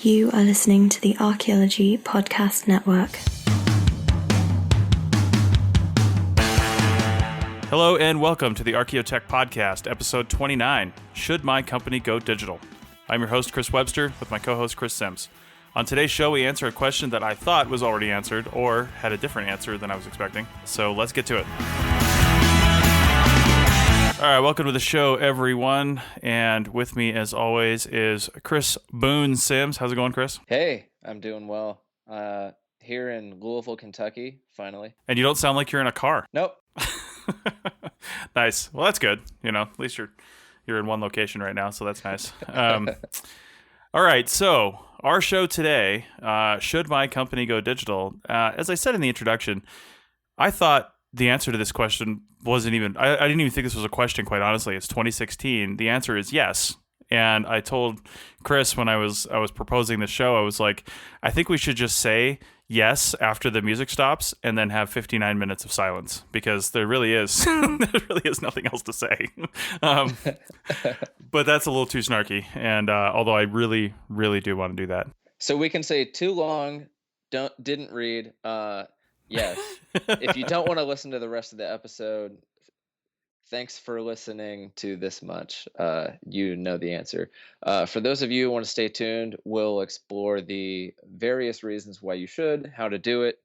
You are listening to the Archaeology Podcast Network. Hello and welcome to the Archaeotech Podcast, episode 29, Should My Company Go Digital? I'm your host, Chris Webster, with my co-host, Chris Sims. On today's show, we answer a question that I thought was already answered or had a different answer than I was expecting. So let's get to it. All right, welcome to the show, everyone. And with me, as always, is Chris Boone Sims. How's it going, Chris? Hey, I'm doing well. Here in Louisville, Kentucky, finally. And you don't sound like you're in a car. Nope. Nice. Well, that's good. You know, at least you're in one location right now, so that's nice. All right, so our show today, Should My Company Go Digital? As I said in the introduction, I thought the answer to this question wasn't even, I didn't even think this was a question, quite honestly. It's 2016. The answer is yes. And I told Chris when I was proposing the show, I was like, I think we should just say yes after the music stops and then have 59 minutes of silence, because there really is nothing else to say. But that's a little too snarky. And although I really, really do want to do that. So we can say too long, didn't read. Yes. If you don't want to listen to the rest of the episode, thanks for listening to this much. You know the answer. For those of you who want to stay tuned, we'll explore the various reasons why you should, how to do it,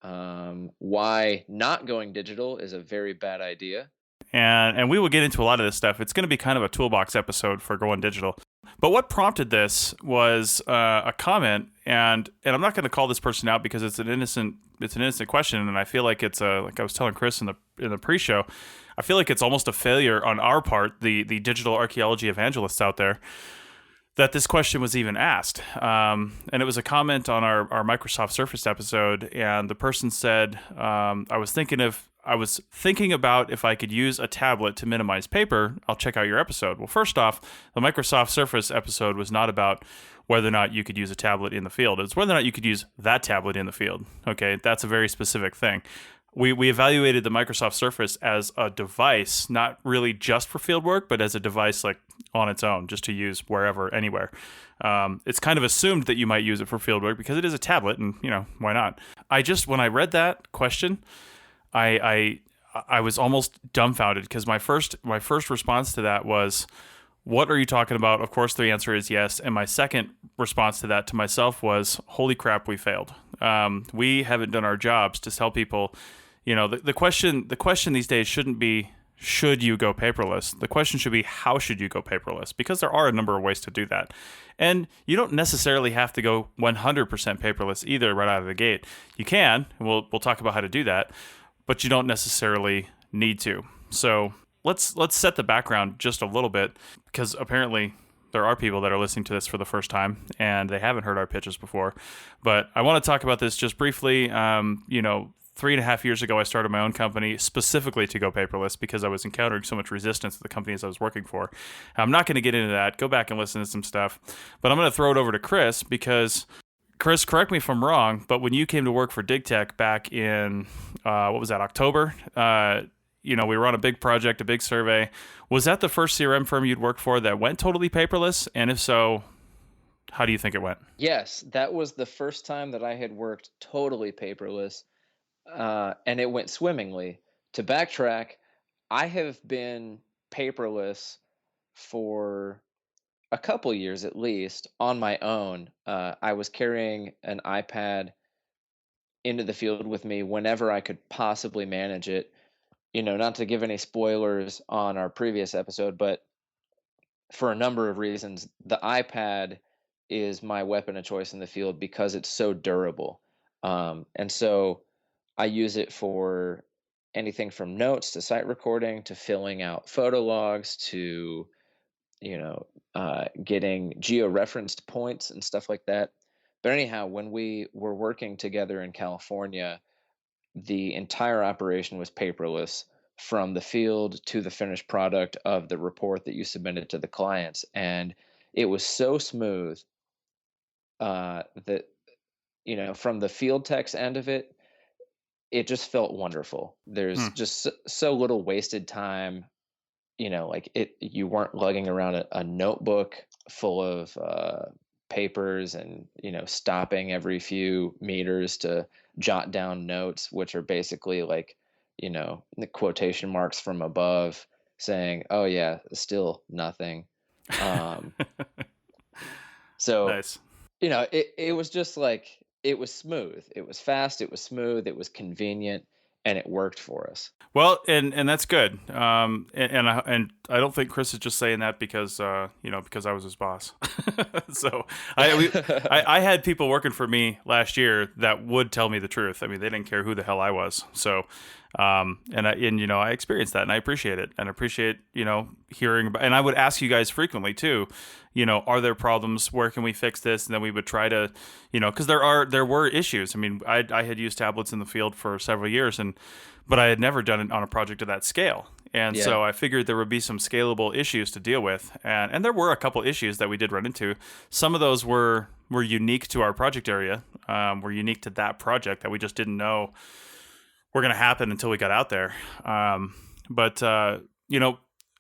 why not going digital is a very bad idea. And we will get into a lot of this stuff. It's going to be kind of a toolbox episode for going digital. But what prompted this was a comment, and I'm not going to call this person out because it's an innocent question, and I feel like it's like I was telling Chris in the pre-show, I feel like it's almost a failure on our part, the digital archaeology evangelists out there, that this question was even asked. And it was a comment on our Microsoft Surface episode, and the person said, I was thinking about if I could use a tablet to minimize paper. I'll check out your episode. Well, first off, the Microsoft Surface episode was not about whether or not you could use a tablet in the field. It's whether or not you could use that tablet in the field. Okay, that's a very specific thing. We evaluated the Microsoft Surface as a device, not really just for field work, but as a device like on its own, just to use wherever, anywhere. It's kind of assumed that you might use it for field work because it is a tablet, and why not? When I read that question, I was almost dumbfounded because my first response to that was, what are you talking about? Of course, the answer is yes. And my second response to that to myself was, holy crap, we failed. We haven't done our jobs to tell people, the question these days shouldn't be, should you go paperless? The question should be, how should you go paperless? Because there are a number of ways to do that. And you don't necessarily have to go 100% paperless either right out of the gate. You can, and we'll talk about how to do that, but you don't necessarily need to. So let's set the background just a little bit, because apparently there are people that are listening to this for the first time and they haven't heard our pitches before. But I want to talk about this just briefly. 3.5 years ago, I started my own company specifically to go paperless because I was encountering so much resistance at the companies I was working for. I'm not going to get into that. Go back and listen to some stuff. But I'm going to throw it over to Chris because, Chris, correct me if I'm wrong, but when you came to work for DigTech back in, October? We were on a big project, a big survey. Was that the first CRM firm you'd worked for that went totally paperless? And if so, how do you think it went? Yes, that was the first time that I had worked totally paperless, and it went swimmingly. To backtrack, I have been paperless for a couple years at least on my own. I was carrying an iPad into the field with me whenever I could possibly manage it. Not to give any spoilers on our previous episode, but for a number of reasons, the iPad is my weapon of choice in the field because it's so durable. And so I use it for anything from notes to site recording to filling out photo logs to, getting geo-referenced points and stuff like that. But anyhow, when we were working together in California, the entire operation was paperless from the field to the finished product of the report that you submitted to the clients. And it was so smooth that, from the field tech's end of it, it just felt wonderful. There's just so little wasted time. You weren't lugging around a notebook full of papers and, stopping every few meters to jot down notes, which are basically like, the quotation marks from above saying, oh yeah, still nothing. Um, so, Nice. it was just like, it was smooth. It was fast. It was smooth. It was convenient, and it worked for us. Well, and that's good. And I don't think Chris is just saying that because because I was his boss. So I had people working for me last year that would tell me the truth. I mean, they didn't care who the hell I was. So I experienced that, and I appreciate it, and I appreciate hearing about. And I would ask you guys frequently too. Are there problems? Where can we fix this? And then we would try to, because there were issues. I mean, I had used tablets in the field for several years, but I had never done it on a project of that scale. And so I figured there would be some scalable issues to deal with. And there were a couple issues that we did run into. Some of those were unique to our project area, were unique to that project that we just didn't know were going to happen until we got out there. But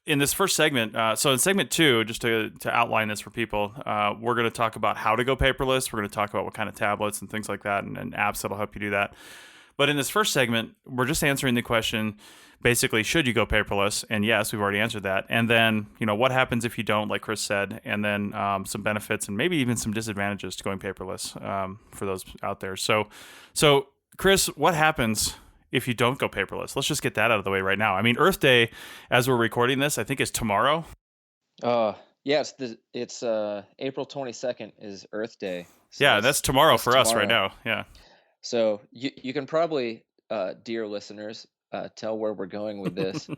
in this first segment, so in segment 2, just to outline this for people, we're going to talk about how to go paperless. We're going to talk about what kind of tablets and things like that and apps that'll help you do that. But in this first segment, we're just answering the question, basically, should you go paperless? And yes, we've already answered that. And then, what happens if you don't, like Chris said, and then some benefits and maybe even some disadvantages to going paperless for those out there. So Chris, what happens if you don't go paperless? Let's just get that out of the way right now. I mean, Earth Day, as we're recording this, I think is tomorrow. Yeah, it's April 22nd is Earth Day. So yeah, that's tomorrow for us right now. Yeah. So you can probably, dear listeners, tell where we're going with this.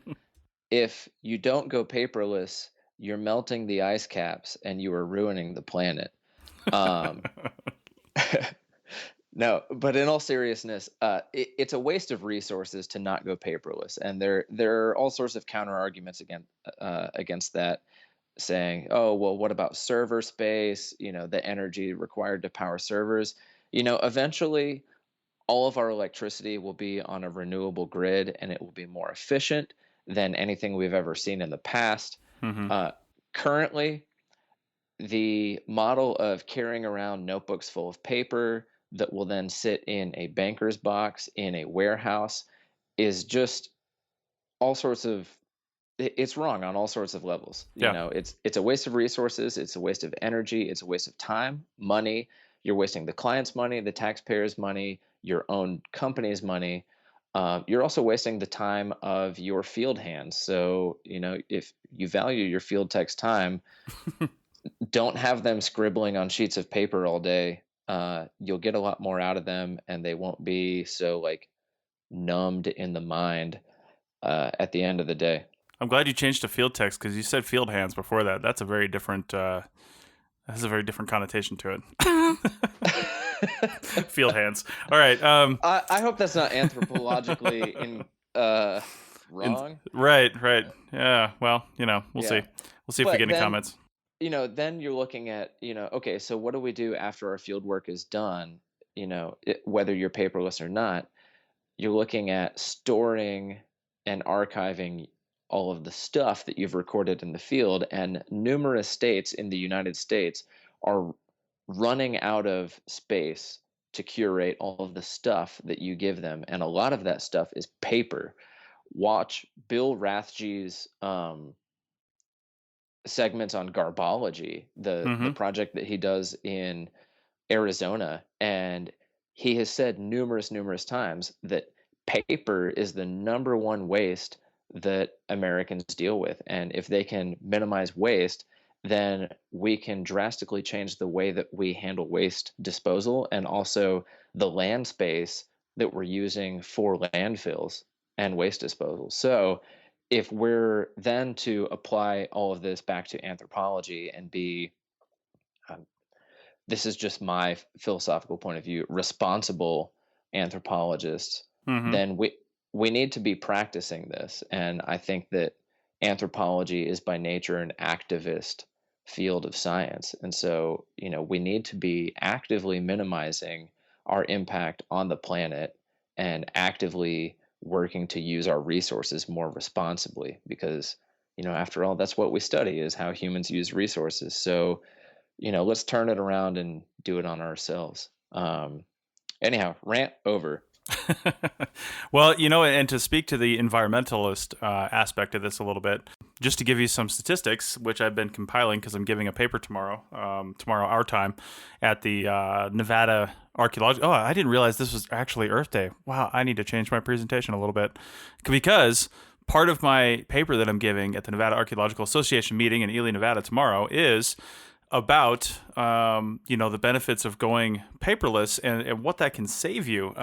If you don't go paperless, you're melting the ice caps and you are ruining the planet. No, but in all seriousness, it's a waste of resources to not go paperless, and there are all sorts of counter arguments against that, saying, "Oh, well, what about server space? The energy required to power servers. Eventually, all of our electricity will be on a renewable grid, and it will be more efficient than anything we've ever seen in the past." Mm-hmm. Currently, the model of carrying around notebooks full of paper that will then sit in a banker's box in a warehouse is just all sorts of it's wrong on all sorts of levels. Yeah. It's a waste of resources, it's a waste of energy, it's a waste of time, money. You're wasting the client's money, the taxpayer's money, your own company's money. You're also wasting the time of your field hands. So, if you value your field tech's time, don't have them scribbling on sheets of paper all day. You'll get a lot more out of them, and they won't be so numbed in the mind at the end of the day. I'm glad you changed to field techs because you said field hands before that. That's a very different. Has a very different connotation to it. Field hands. All right. I hope that's not anthropologically wrong. Right. Yeah. Well, we'll see. We'll see if we get any comments. Then you're looking at, okay, so what do we do after our field work is done? Whether you're paperless or not, you're looking at storing and archiving all of the stuff that you've recorded in the field. And numerous states in the United States are running out of space to curate all of the stuff that you give them. And a lot of that stuff is paper. Watch Bill Rathje's segments on garbology, the project that he does in Arizona, and he has said numerous times that paper is the number one waste that Americans deal with, and if they can minimize waste, then we can drastically change the way that we handle waste disposal and also the land space that we're using for landfills and waste disposal. So if we're then to apply all of this back to anthropology and be, this is just my philosophical point of view, responsible anthropologists, then we need to be practicing this. And I think that anthropology is by nature an activist field of science. And so, we need to be actively minimizing our impact on the planet and actively working to use our resources more responsibly, because after all, that's what we study, is how humans use resources. So let's turn it around and do it on ourselves. Anyhow, rant over. Well, and to speak to the environmentalist aspect of this a little bit, just to give you some statistics, which I've been compiling because I'm giving a paper tomorrow our time, at the Nevada Archaeology. Oh, I didn't realize this was actually Earth Day. Wow, I need to change my presentation a little bit, because part of my paper that I'm giving at the Nevada Archaeological Association meeting in Ely, Nevada tomorrow is about the benefits of going paperless and what that can save you.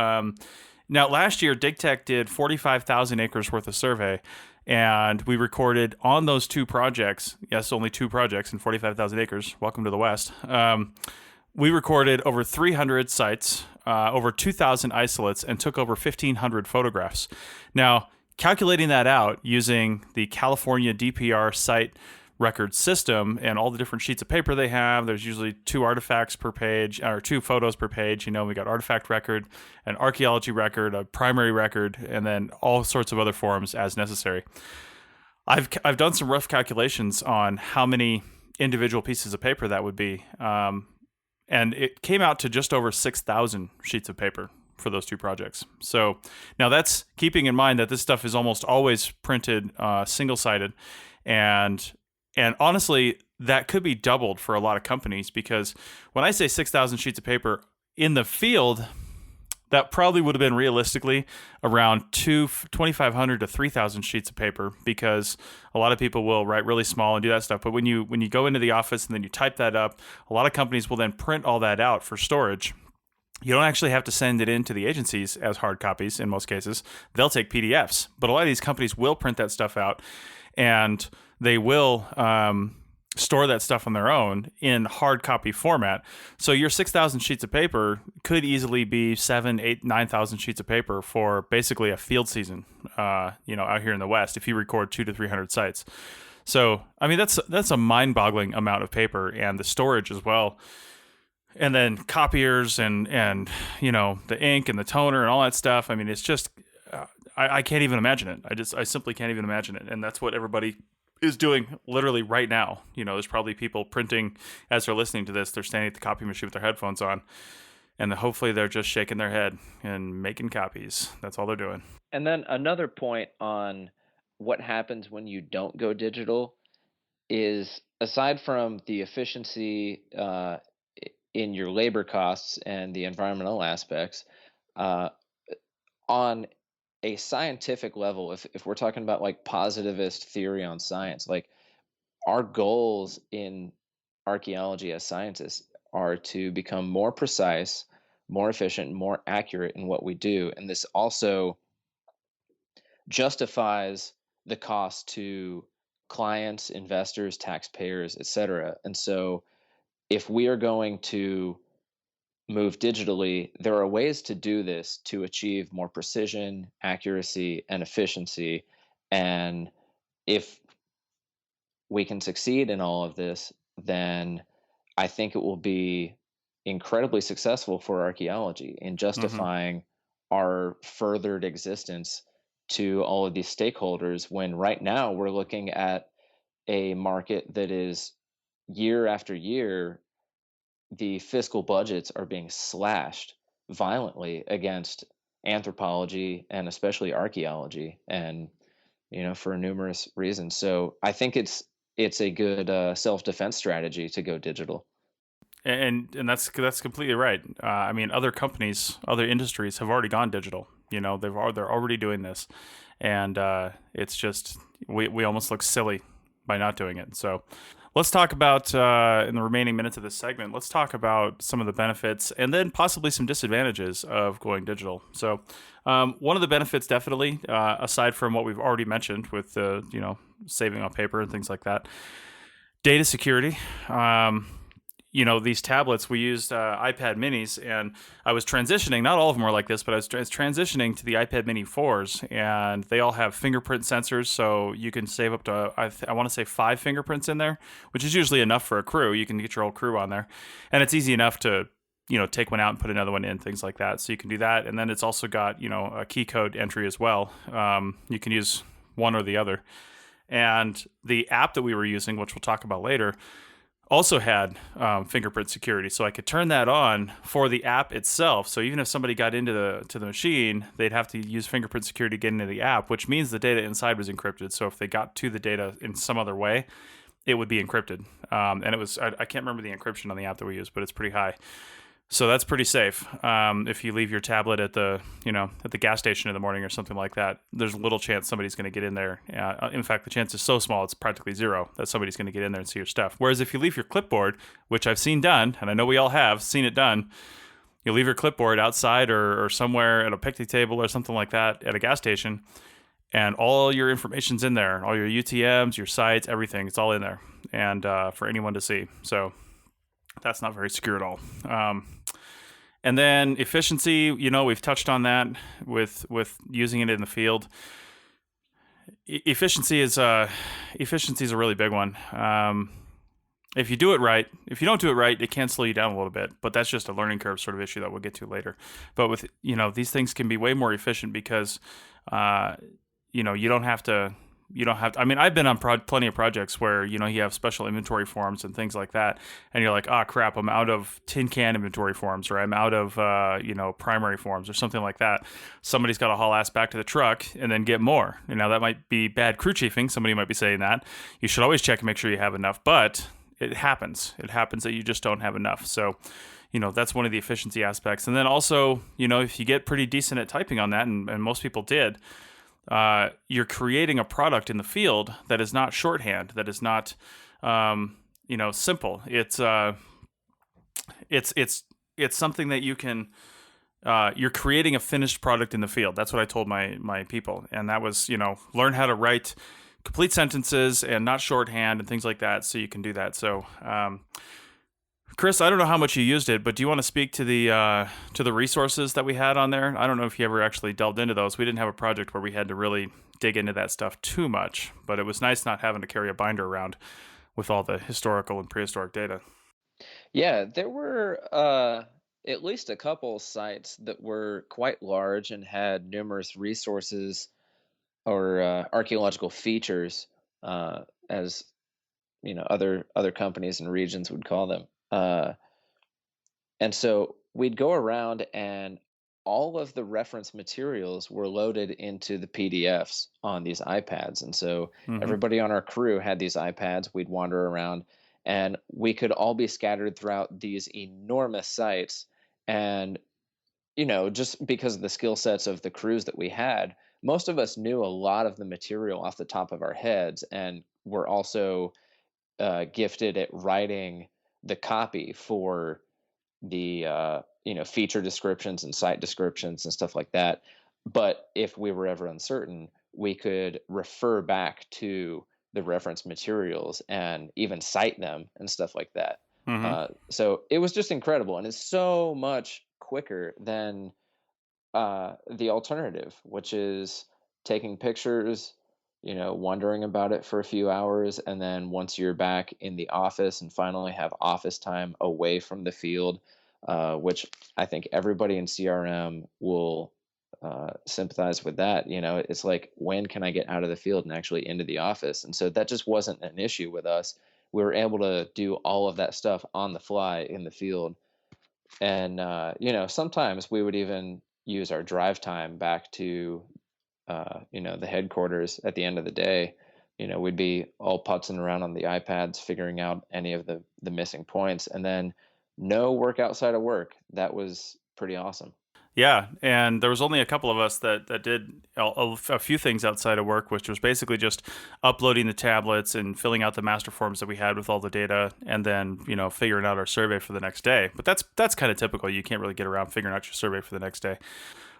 Now, last year, DigTech did 45,000 acres worth of survey, and we recorded on those two projects. Yes, only two projects in 45,000 acres. Welcome to the West. We recorded over 300 sites, over 2,000 isolates, and took over 1,500 photographs. Now, calculating that out using the California DPR site record system and all the different sheets of paper they have. There's usually 2 artifacts per page, or 2 photos per page. We got artifact record, an archaeology record, a primary record, and then all sorts of other forms as necessary. I've done some rough calculations on how many individual pieces of paper that would be, and it came out to just over 6,000 sheets of paper for those 2 projects. So now that's keeping in mind that this stuff is almost always printed single-sided, and honestly, that could be doubled for a lot of companies, because when I say 6,000 sheets of paper in the field, that probably would have been realistically around 2,500 to 3,000 sheets of paper, because a lot of people will write really small and do that stuff. But when you go into the office and then you type that up, a lot of companies will then print all that out for storage. You don't actually have to send it in to the agencies as hard copies in most cases. They'll take PDFs, but a lot of these companies will print that stuff out, and they will store that stuff on their own in hard copy format. So your 6,000 sheets of paper could easily be 7, 8, 9,000 sheets of paper for basically a field season, out here in the West, if you record 200 to 300 sites. So, I mean, that's a mind-boggling amount of paper, and the storage as well. And then copiers and the ink and the toner and all that stuff. I mean, it's just, I can't even imagine it. I simply can't even imagine it. And that's what everybody is doing literally right now. There's probably people printing as they're listening to this. They're standing at the copy machine with their headphones on, and hopefully they're just shaking their head and making copies. That's all they're doing. And then another point on what happens when you don't go digital is, aside from the efficiency in your labor costs and the environmental aspects, on a scientific level, if we're talking about like positivist theory on science, like, our goals in archaeology as scientists are to become more precise, more efficient, more accurate in what we do. And this also justifies the cost to clients, investors, taxpayers, etc. And so if we are going to move digitally, there are ways to do this to achieve more precision, accuracy, and efficiency. And if we can succeed in all of this, then I think it will be incredibly successful for archaeology in justifying our furthered existence to all of these stakeholders, when right now we're looking at a market that is, year after year, the fiscal budgets are being slashed violently against anthropology and especially archaeology, and for numerous reasons. So I think it's a good self-defense strategy to go digital. And that's completely right. I mean, other companies, other industries have already gone digital. They're already doing this, and it's just we almost look silly by not doing it. So let's talk about, in the remaining minutes of this segment, let's talk about some of the benefits and then possibly some disadvantages of going digital. So one of the benefits, definitely, aside from what we've already mentioned with saving on paper and things like that, data security. These tablets, we used iPad minis, and I was transitioning, not all of them were like this, but I was transitioning to the iPad mini 4s, and they all have fingerprint sensors, so you can save up to, I want to say 5 fingerprints in there, which is usually enough for a crew. You can get your whole crew on there, and it's easy enough to, take one out and put another one in, things like that. So you can do that, and then it's also got, a key code entry as well. You can use one or the other. And the app that we were using, which we'll talk about later, also had fingerprint security, so I could turn that on for the app itself. So even if somebody got into the machine, they'd have to use fingerprint security to get into the app, which means the data inside was encrypted. So if they got to the data in some other way, it would be encrypted. And it was I can't remember the encryption on the app that we used, but it's pretty high. So that's pretty safe. If you leave your tablet at the gas station in the morning or something like that, there's little chance somebody's going to get in there. In fact, the chance is so small, it's practically zero that somebody's going to get in there and see your stuff. Whereas if you leave your clipboard, which I've seen done, and I know we all have seen it done, you leave your clipboard outside or somewhere at a picnic table or something like that at a gas station, and all your information's in there, all your UTMs, your sites, everything, it's all in there, and for anyone to see. So that's not very secure at all. And then efficiency, we've touched on that with using it in the field. Efficiency is a really big one. If you do it right, if you don't do it right, it can slow you down a little bit, but that's just a learning curve sort of issue that we'll get to later. But with, these things can be way more efficient because, you don't have to, I mean, I've been on plenty of projects where, you have special inventory forms and things like that. And you're like, oh crap, I'm out of tin can inventory forms, or I'm out of, primary forms or something like that. Somebody's got to haul ass back to the truck and then get more. That might be bad crew chiefing. Somebody might be saying that. You should always check and make sure you have enough, but it happens. It happens that you just don't have enough. So, that's one of the efficiency aspects. And then also, if you get pretty decent at typing on that, and most people did, you're creating a product in the field that is not shorthand, that is not, simple. It's something that you can, you're creating a finished product in the field. That's what I told my people. And that was, learn how to write complete sentences and not shorthand and things like that. So you can do that. So, Chris, I don't know how much you used it, but do you want to speak to the resources that we had on there? I don't know if you ever actually delved into those. We didn't have a project where we had to really dig into that stuff too much, but it was nice not having to carry a binder around with all the historical and prehistoric data. Yeah, there were at least a couple sites that were quite large and had numerous resources or archaeological features, as other companies and regions would call them. And so we'd go around, and all of the reference materials were loaded into the PDFs on these iPads. And so Mm-hmm. everybody on our crew had these iPads. We'd wander around, and we could all be scattered throughout these enormous sites. And, just because of the skill sets of the crews that we had, most of us knew a lot of the material off the top of our heads, and were also gifted at writing the copy for the feature descriptions and site descriptions and stuff like that. But if we were ever uncertain, we could refer back to the reference materials and even cite them and stuff like that. Mm-hmm. So it was just incredible, and it's so much quicker than the alternative, which is taking pictures, wondering about it for a few hours, and then once you're back in the office and finally have office time away from the field, which I think everybody in CRM will sympathize with that. It's like, when can I get out of the field and actually into the office? And so that just wasn't an issue with us. We were able to do all of that stuff on the fly in the field. And, sometimes we would even use our drive time back to the headquarters at the end of the day. We'd be all putzing around on the iPads, figuring out any of the missing points, and then no work outside of work. That was pretty awesome. Yeah, and there was only a couple of us that did a few things outside of work, which was basically just uploading the tablets and filling out the master forms that we had with all the data, and then figuring out our survey for the next day. But that's kind of typical. You can't really get around figuring out your survey for the next day.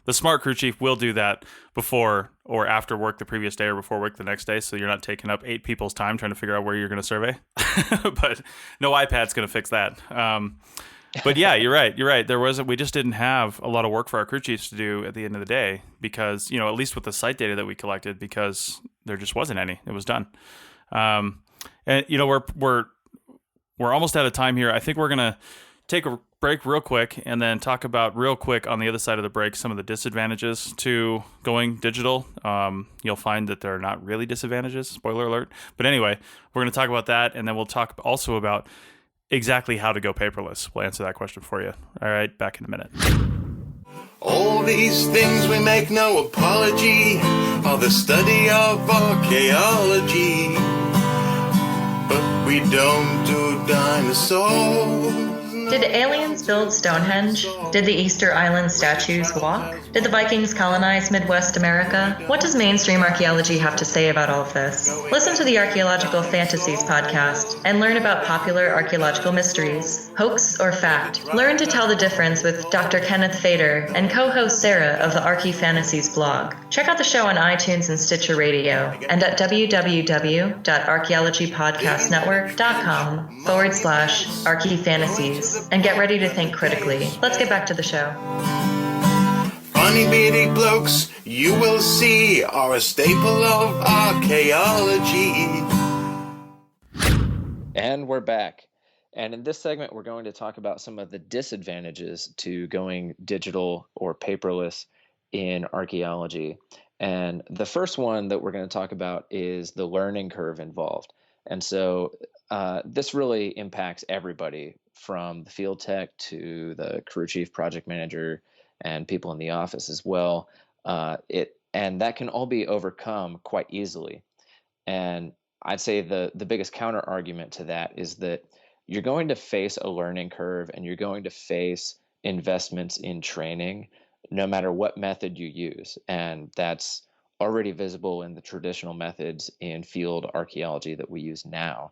The smart crew chief will do that before or after work the previous day, or before work the next day, so you're not taking up 8 people's time trying to figure out where you're going to survey. But no iPad's going to fix that. But yeah, you're right. We just didn't have a lot of work for our crew chiefs to do at the end of the day, because, at least with the site data that we collected, because there just wasn't any. It was done. And we're almost out of time here. I think we're gonna take a break real quick and then talk about real quick on the other side of the break some of the disadvantages to going digital. You'll find that they're not really disadvantages. Spoiler alert. But anyway, we're going to talk about that, and then we'll talk also about exactly how to go paperless. We'll answer that question for you. All right, back in a minute. All these things we make no apology for the study of archaeology, but we don't do dinosaurs. Did aliens build Stonehenge? Did the Easter Island statues walk? Did the Vikings colonize Midwest America? What does mainstream archaeology have to say about all of this? Listen to the Archaeological Fantasies podcast and learn about popular archaeological mysteries. Hoax or fact? Learn to tell the difference with Dr. Kenneth Fader and co-host Sarah of the Archae Fantasies blog. Check out the show on iTunes and Stitcher Radio and at www.archaeologypodcastnetwork.com/archaefantasies. And get ready to think critically. Let's get back to the show. Funny beady blokes you will see are a staple of archaeology. And we're back. And in this segment, we're going to talk about some of the disadvantages to going digital or paperless in archaeology. And the first one that we're going to talk about is the learning curve involved. And so this really impacts everybody, from the field tech to the crew chief, project manager, and people in the office as well. And that can all be overcome quite easily. And I'd say the biggest counter argument to that is that you're going to face a learning curve and you're going to face investments in training no matter what method you use. And that's already visible in the traditional methods in field archaeology that we use now.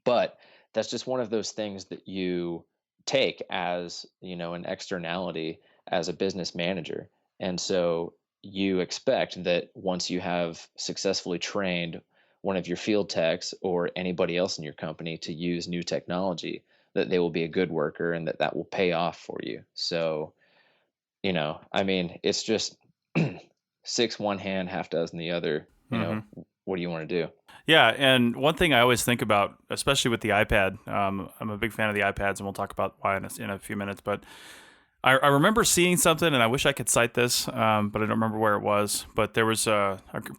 But that's just one of those things that you take as, an externality as a business manager. And so you expect that once you have successfully trained one of your field techs or anybody else in your company to use new technology, that they will be a good worker and that will pay off for you. So, it's just six one hand, half dozen the other. What do you want to do? Yeah, and one thing I always think about, especially with the iPad, I'm a big fan of the iPads, and we'll talk about why in a few minutes, but I remember seeing something, and I wish I could cite this, but I don't remember where it was. But there was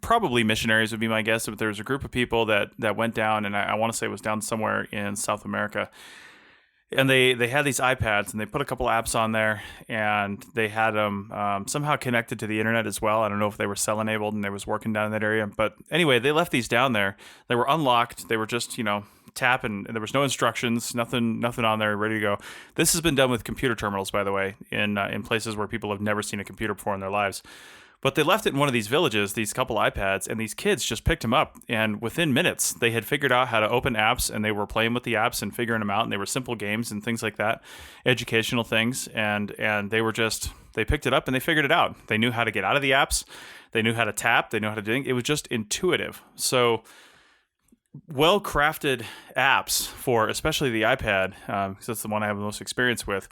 probably missionaries would be my guess, but there was a group of people that went down, and I want to say it was down somewhere in South America. And they had these iPads, and they put a couple apps on there, and they had them somehow connected to the internet as well. I don't know if they were cell enabled and they was working down in that area. But anyway, they left these down there. They were unlocked. They were just, tap, and there was no instructions, nothing on there, ready to go. This has been done with computer terminals, by the way, in places where people have never seen a computer before in their lives. But they left it in one of these villages, these couple iPads, and these kids just picked them up. And within minutes, they had figured out how to open apps, and they were playing with the apps and figuring them out. And they were simple games and things like that, educational things. And they picked it up and they figured it out. They knew how to get out of the apps. They knew how to tap. They knew how to do it. It was just intuitive. So well-crafted apps for especially the iPad, because that's the one I have the most experience with,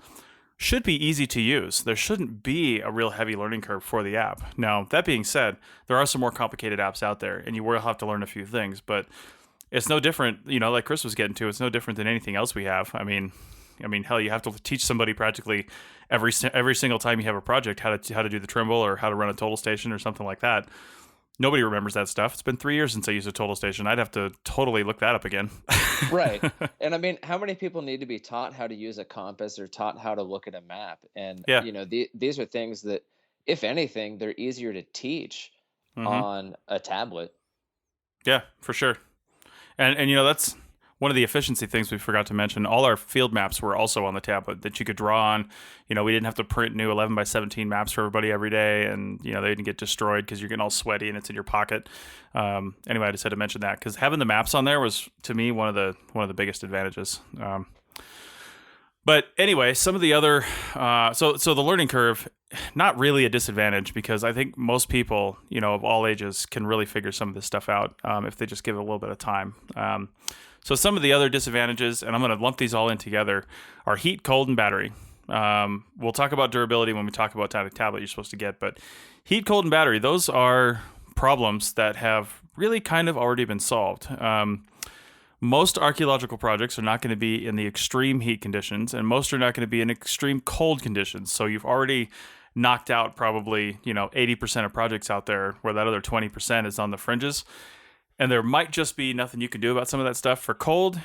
should be easy to use. There shouldn't be a real heavy learning curve for the app. Now, that being said, there are some more complicated apps out there, and you will have to learn a few things, but it's no different, like Chris was getting to, it's no different than anything else we have. I mean, hell, you have to teach somebody practically every single time you have a project how to do the Trimble or how to run a total station or something like that. Nobody remembers that stuff. It's been 3 years since I used a total station. I'd have to totally look that up again. Right. And how many people need to be taught how to use a compass or taught how to look at a map? And, these are things that, if anything, they're easier to teach on a tablet. Yeah, for sure. And that's one of the efficiency things we forgot to mention. All our field maps were also on the tablet that you could draw on. We didn't have to print new 11 by 17 maps for everybody every day, and they didn't get destroyed because you're getting all sweaty and it's in your pocket. Anyway, I just had to mention that because having the maps on there was, to me, one of the biggest advantages. But anyway, some of the other so the learning curve, not really a disadvantage, because I think most people, of all ages can really figure some of this stuff out if they just give it a little bit of time. So some of the other disadvantages, and I'm going to lump these all in together, are heat, cold, and battery. We'll talk about durability when we talk about what tablet you're supposed to get, but heat, cold, and battery, those are problems that have really kind of already been solved. Most archaeological projects are not going to be in the extreme heat conditions, and most are not going to be in extreme cold conditions. So you've already knocked out probably 80% of projects out there, where that other 20% is on the fringes. And there might just be nothing you can do about some of that stuff. For cold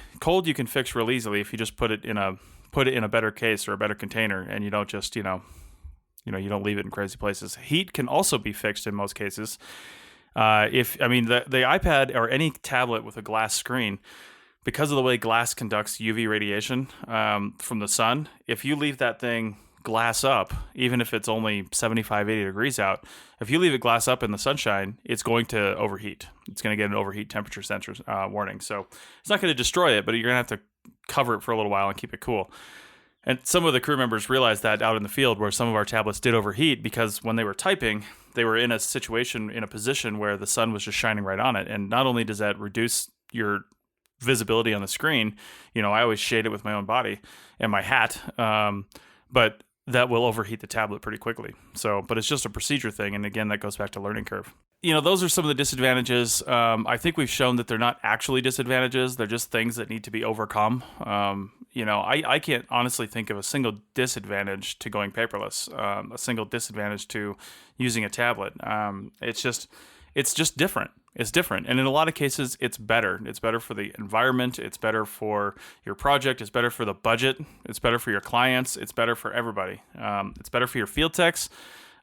you can fix real easily if you just put it in a better case or a better container, and you don't just you don't leave it in crazy places. Heat can also be fixed in most cases. The iPad or any tablet with a glass screen, because of the way glass conducts UV radiation from the sun, if you leave that thing glass up, even if it's only 75, 80 degrees out, if you leave it glass up in the sunshine, it's going to overheat. It's going to get an overheat temperature sensor warning. So it's not going to destroy it, but you're going to have to cover it for a little while and keep it cool. And some of the crew members realized that out in the field, where some of our tablets did overheat, because when they were typing, they were in a position where the sun was just shining right on it. And not only does that reduce your visibility on the screen, I always shade it with my own body and my hat, but that will overheat the tablet pretty quickly. So, but it's just a procedure thing. And again, that goes back to learning curve. Those are some of the disadvantages. I think we've shown that they're not actually disadvantages. They're just things that need to be overcome. I can't honestly think of a single disadvantage to going paperless, a single disadvantage to using a tablet. It's just different. It's different. And in a lot of cases, it's better. It's better for the environment. It's better for your project. It's better for the budget. It's better for your clients. It's better for everybody. It's better for your field techs.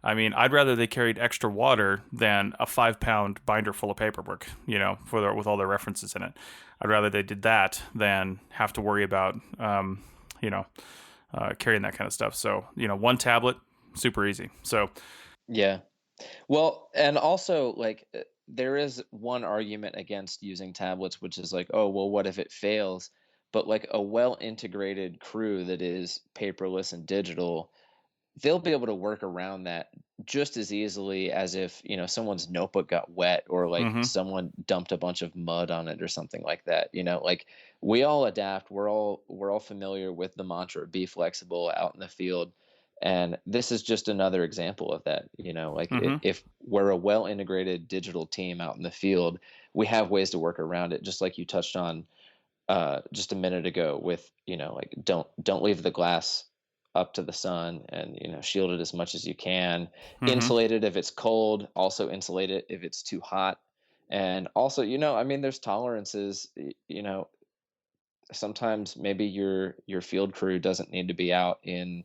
I'd rather they carried extra water than a 5-pound binder full of paperwork, with all their references in it. I'd rather they did that than have to worry about, carrying that kind of stuff. So, one tablet, super easy. So, Yeah. Well, and also there is one argument against using tablets, which is oh, well, what if it fails? But a well integrated crew that is paperless and digital, they'll be able to work around that just as easily as if, someone's notebook got wet, or someone dumped a bunch of mud on it or something like that. We all adapt. We're all familiar with the mantra, be flexible out in the field. And this is just another example of that. If we're a well integrated digital team out in the field, we have ways to work around it, just like you touched on just a minute ago with, don't leave the glass up to the sun, and shield it as much as you can. Insulate it if it's cold, also insulate it if it's too hot. And also, there's tolerances. Sometimes maybe your field crew doesn't need to be out in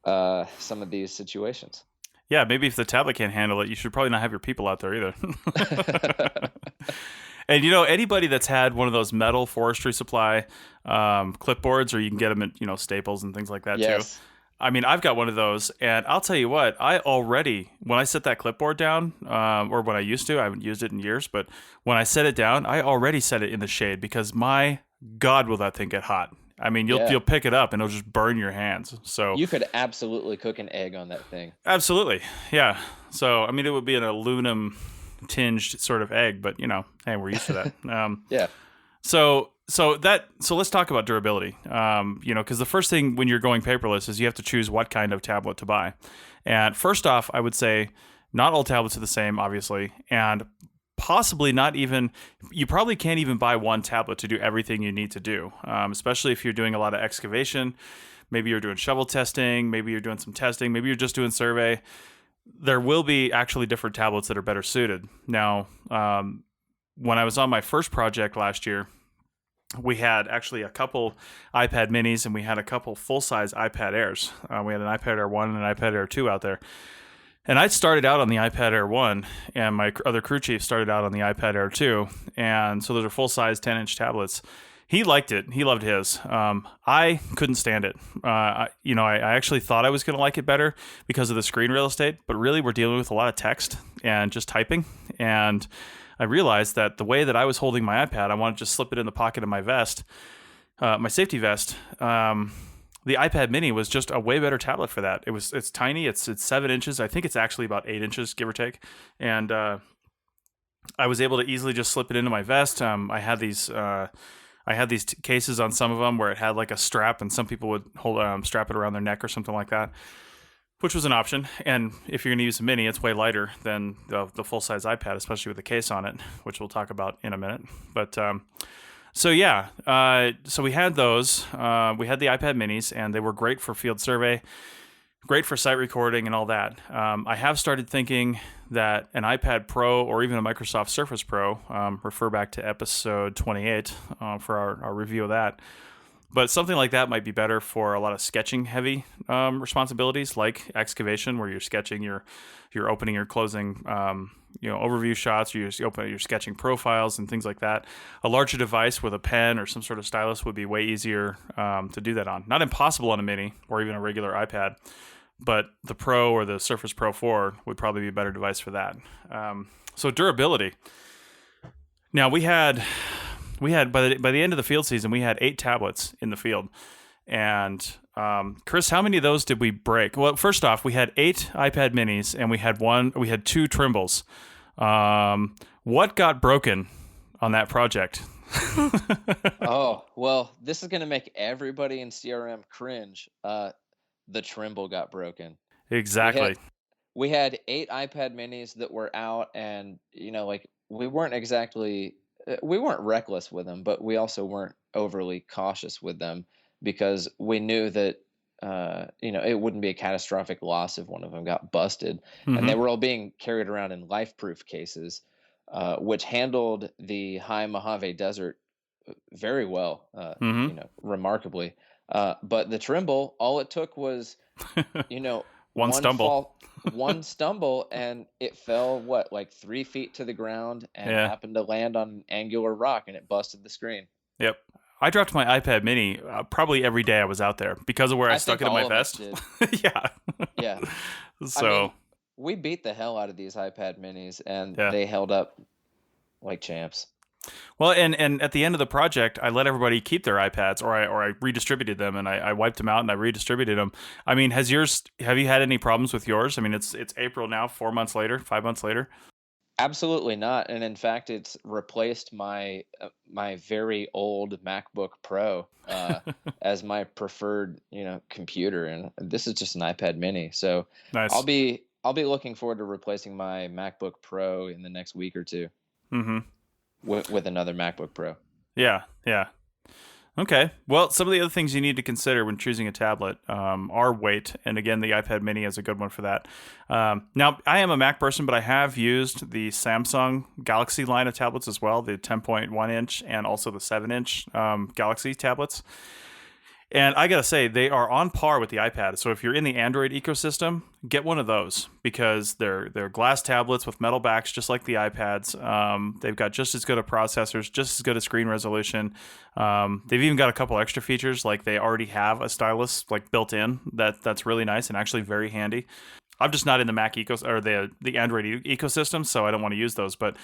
some of these situations. Yeah, maybe if the tablet can't handle it, you should probably not have your people out there either. And anybody that's had one of those metal forestry supply clipboards, or you can get them at Staples and things like that too. I've got one of those, and I'll tell you what, when I set that clipboard down, or when I used to, I haven't used it in years, but when I set it down, I already set it in the shade, because my God, will that thing get hot. You'll pick it up and it'll just burn your hands. So you could absolutely cook an egg on that thing. Absolutely. Yeah. So, it would be an aluminum tinged sort of egg, but hey, we're used to that. Yeah. So let's talk about durability. Because the first thing when you're going paperless is you have to choose what kind of tablet to buy. And first off, I would say not all tablets are the same, obviously, and possibly not even, you probably can't even buy one tablet to do everything you need to do, especially if you're doing a lot of excavation. Maybe you're doing shovel testing, maybe you're doing some testing, maybe you're just doing survey. There will be actually different tablets that are better suited. Now, when I was on my first project last year, we had actually a couple iPad minis and we had a couple full-size iPad Airs. We had an iPad Air 1 and an iPad Air 2 out there. And I started out on the iPad Air 1, and my other crew chief started out on the iPad Air 2. And so those are full-size 10-inch tablets. He liked it. He loved his. I couldn't stand it. I actually thought I was going to like it better because of the screen real estate, but really we're dealing with a lot of text and just typing. And I realized that the way that I was holding my iPad, I wanted to just slip it in the pocket of my vest, my safety vest. The iPad mini was just a way better tablet for that. It's tiny. It's 7 inches. I think it's actually about 8 inches, give or take. And I was able to easily just slip it into my vest. I had these cases on some of them where it had like a strap, and some people would strap it around their neck or something like that, which was an option. And if you're going to use a mini, it's way lighter than the full-size iPad, especially with the case on it, which we'll talk about in a minute. But so we had those. We had the iPad minis, and they were great for field survey. great for site recording and all that. I have started thinking that an iPad Pro or even a Microsoft Surface Pro, refer back to episode 28 for our review of that. But something like that might be better for a lot of sketching heavy responsibilities, like excavation, where you're sketching, you're opening or closing, overview shots, you're sketching profiles and things like that. A larger device with a pen or some sort of stylus would be way easier to do that on. Not impossible on a mini or even a regular iPad, but the Pro or the Surface Pro 4 would probably be a better device for that. So durability. Now we had by the end of the field season, we had 8 tablets in the field. And Chris, how many of those did we break? Well, first off, we had 8 iPad minis and we had 2 Trimbles. What got broken on that project? Oh, well, this is going to make everybody in CRM cringe. The Trimble got broken. Exactly. We had 8 iPad minis that were out, and we weren't reckless with them, but we also weren't overly cautious with them because we knew that it wouldn't be a catastrophic loss if one of them got busted. Mm-hmm. And they were all being carried around in life-proof cases, which handled the high Mojave Desert very well, remarkably. But the Trimble, all it took was, one stumble. One stumble, and it fell like 3 feet to the ground and happened to land on an angular rock, and it busted the screen. Yep. I dropped my iPad mini probably every day I was out there because of where I stuck it in my vest. Yeah. Yeah. So we beat the hell out of these iPad minis, and they held up like champs. Well, and at the end of the project, I let everybody keep their iPads, or I redistributed them, and I wiped them out and I redistributed them. I mean, have you had any problems with yours? I mean, it's April now, 4 months later, 5 months later. Absolutely not, and in fact, it's replaced my very old MacBook Pro as my preferred computer, and this is just an iPad Mini. So nice. I'll be looking forward to replacing my MacBook Pro in the next week or two. Mm-hmm. With another MacBook Pro. Yeah. Okay. Well, some of the other things you need to consider when choosing a tablet are weight. And again, the iPad mini is a good one for that. Now, I am a Mac person, but I have used the Samsung Galaxy line of tablets as well, the 10.1 inch and also the 7-inch Galaxy tablets. And I got to say, they are on par with the iPad. So if you're in the Android ecosystem, get one of those because they're glass tablets with metal backs, just like the iPads. They've got just as good a processors, just as good a screen resolution. They've even got a couple extra features, like they already have a stylus like built in. That's really nice and actually very handy. I'm just not in the Mac or the Android ecosystem, so I don't want to use those. But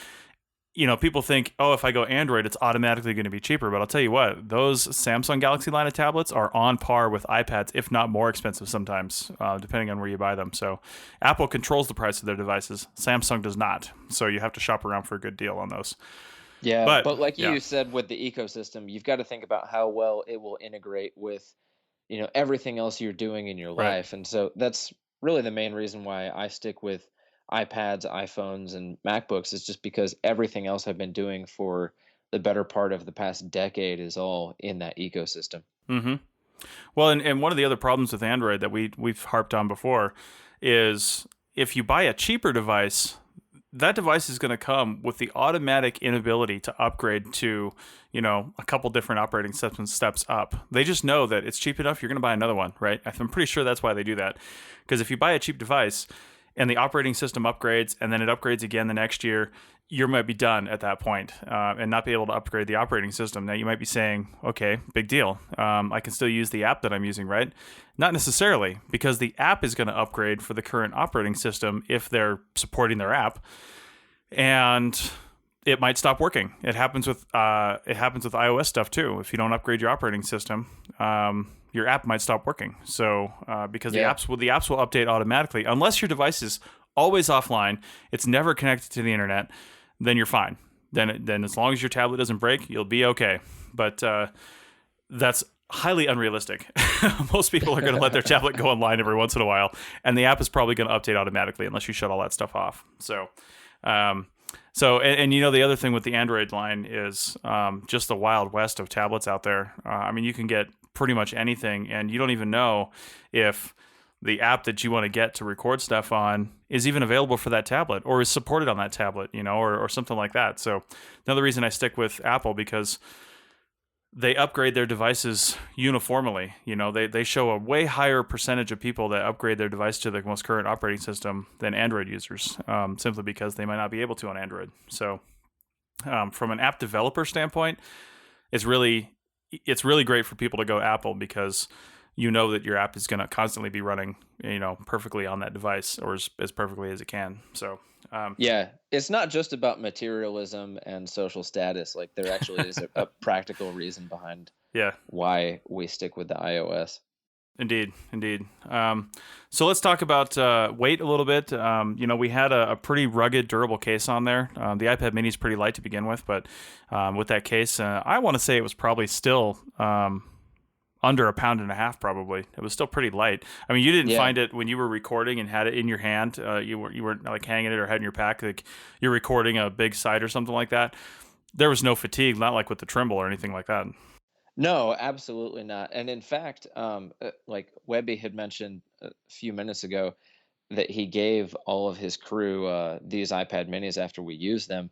people think, if I go Android, it's automatically going to be cheaper. But I'll tell you what, those Samsung Galaxy line of tablets are on par with iPads, if not more expensive sometimes, depending on where you buy them. So Apple controls the price of their devices. Samsung does not. So you have to shop around for a good deal on those. Yeah, but like you said with the ecosystem, you've got to think about how well it will integrate with, everything else you're doing in your life. And so that's really the main reason why I stick with iPads, iPhones, and MacBooks is just because everything else I've been doing for the better part of the past decade is all in that ecosystem. Mm-hmm. Well, and one of the other problems with Android that we've harped on before is if you buy a cheaper device, that device is going to come with the automatic inability to upgrade to, a couple different operating steps up. They just know that it's cheap enough, you're going to buy another one, right? I'm pretty sure that's why they do that. Because if you buy a cheap device and the operating system upgrades, and then it upgrades again the next year, you might be done at that point, and not be able to upgrade the operating system. Now, you might be saying, okay, big deal. I can still use the app that I'm using, right? Not necessarily, because the app is going to upgrade for the current operating system if they're supporting their app, and it might stop working. It happens with iOS stuff too. If you don't upgrade your operating system, your app might stop working. So because the apps will update automatically unless your device is always offline, it's never connected to the internet, then you're fine. Then as long as your tablet doesn't break, you'll be okay. But that's highly unrealistic. Most people are going to let their tablet go online every once in a while, and the app is probably going to update automatically unless you shut all that stuff off. So the other thing with the Android line is just the wild west of tablets out there. You can get pretty much anything, and you don't even know if the app that you want to get to record stuff on is even available for that tablet or is supported on that tablet, or something like that. So another reason I stick with Apple, because they upgrade their devices uniformly. They show a way higher percentage of people that upgrade their device to the most current operating system than Android users, simply because they might not be able to on Android. So from an app developer standpoint, it's really great for people to go Apple, because that your app is going to constantly be running, perfectly on that device, or as perfectly as it can. So yeah, it's not just about materialism and social status. Like, there actually is a practical reason behind why we stick with the iOS. Indeed. So let's talk about weight a little bit. We had a pretty rugged, durable case on there. The iPad mini is pretty light to begin with, but with that case, I want to say it was probably still under 1.5 pounds, probably. It was still pretty light. I mean, you didn't find it when you were recording and had it in your hand. You weren't like hanging it or had it in your pack, like you're recording a big site or something like that. There was no fatigue, not like with the Trimble or anything like that. No, absolutely not. And in fact, like Webby had mentioned a few minutes ago, that he gave all of his crew these iPad minis after we used them.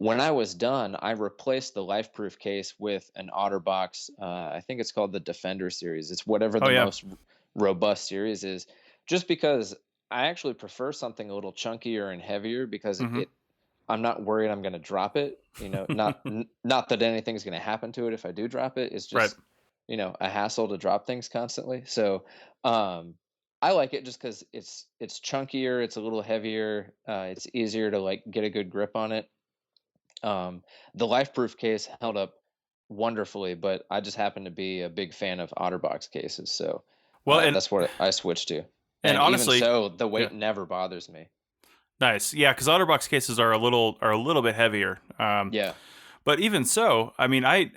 When I was done, I replaced the LifeProof case with an OtterBox. I think it's called the Defender series. It's whatever the most robust series is, just because I actually prefer something a little chunkier and heavier, because I'm not worried I'm going to drop it. Not that anything's going to happen to it if I do drop it. It's just, a hassle to drop things constantly. So I like it just because it's chunkier, it's a little heavier, it's easier to like get a good grip on it. The LifeProof case held up wonderfully, but I just happen to be a big fan of OtterBox cases, so that's what I switched to. And honestly, even so, the weight never bothers me. Nice, yeah, because OtterBox cases are a little bit heavier. But even so, I mean, I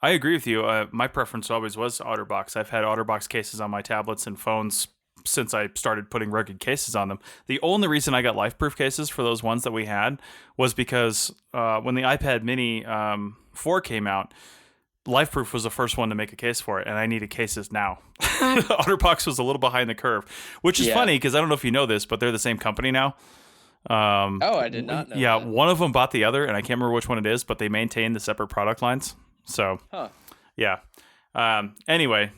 agree with you. My preference always was OtterBox. I've had OtterBox cases on my tablets and phones since I started putting rugged cases on them. The only reason I got LifeProof cases for those ones that we had was because when the iPad Mini 4 came out, LifeProof was the first one to make a case for it, and I needed cases now. OtterBox was a little behind the curve, which is funny because I don't know if you know this, but they're the same company now. I did not know. Yeah, that. One of them bought the other, and I can't remember which one it is, but they maintain the separate product lines. So, yeah. Anyway,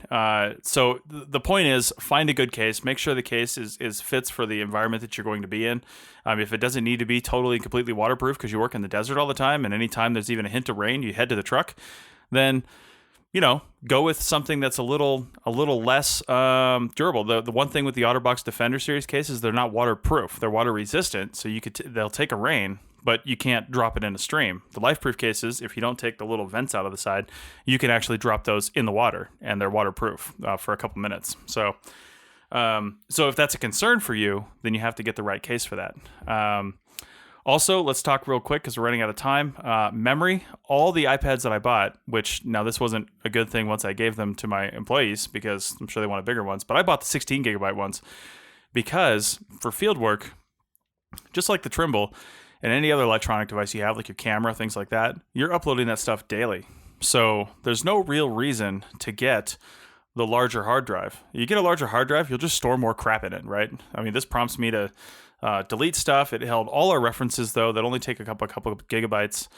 so the point is, find a good case. Make sure the case is fits for the environment that you're going to be in. If it doesn't need to be totally and completely waterproof because you work in the desert all the time, and anytime there's even a hint of rain, you head to the truck, then go with something that's a little less durable. The one thing with the OtterBox Defender series cases, they're not waterproof. They're water resistant, so they'll take a rain, but you can't drop it in a stream. The LifeProof cases, if you don't take the little vents out of the side, you can actually drop those in the water, and they're waterproof for a couple minutes. So if that's a concern for you, then you have to get the right case for that. Also, let's talk real quick because we're running out of time. Memory, all the iPads that I bought, which now this wasn't a good thing once I gave them to my employees because I'm sure they wanted bigger ones, but I bought the 16 gigabyte ones because for field work, just like the Trimble and any other electronic device you have, like your camera, things like that, you're uploading that stuff daily. So there's no real reason to get the larger hard drive. You get a larger hard drive, you'll just store more crap in it, right? I mean, this prompts me to delete stuff. It held all our references, though, that only take a couple of gigabytes.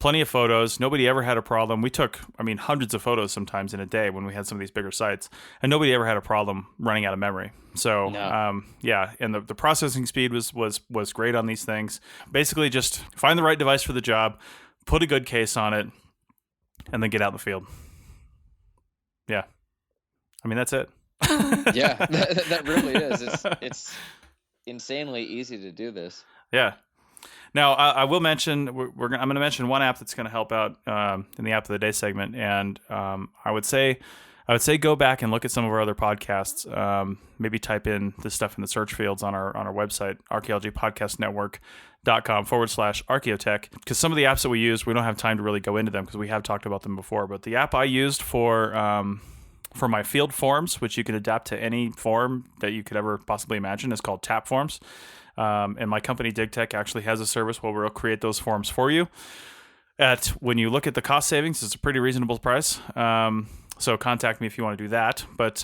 Plenty of photos. Nobody ever had a problem. We took, hundreds of photos sometimes in a day when we had some of these bigger sites, and nobody ever had a problem running out of memory. So, and the processing speed was great on these things. Basically, just find the right device for the job, put a good case on it, and then get out in the field. Yeah. That's it. Yeah, that really is. It's insanely easy to do this. Yeah. Now, I will mention I'm going to mention one app that's going to help out in the app of the day segment, and I would say go back and look at some of our other podcasts. Maybe type in this stuff in the search fields on our website, archaeologypodcastnetwork.com/archaeotech, because some of the apps that we use, we don't have time to really go into them because we have talked about them before. But the app I used for my field forms, which you can adapt to any form that you could ever possibly imagine, is called Tap Forms. And my company, DigTech, actually has a service where we'll create those forms for you. When you look at the cost savings, it's a pretty reasonable price. So contact me if you want to do that. But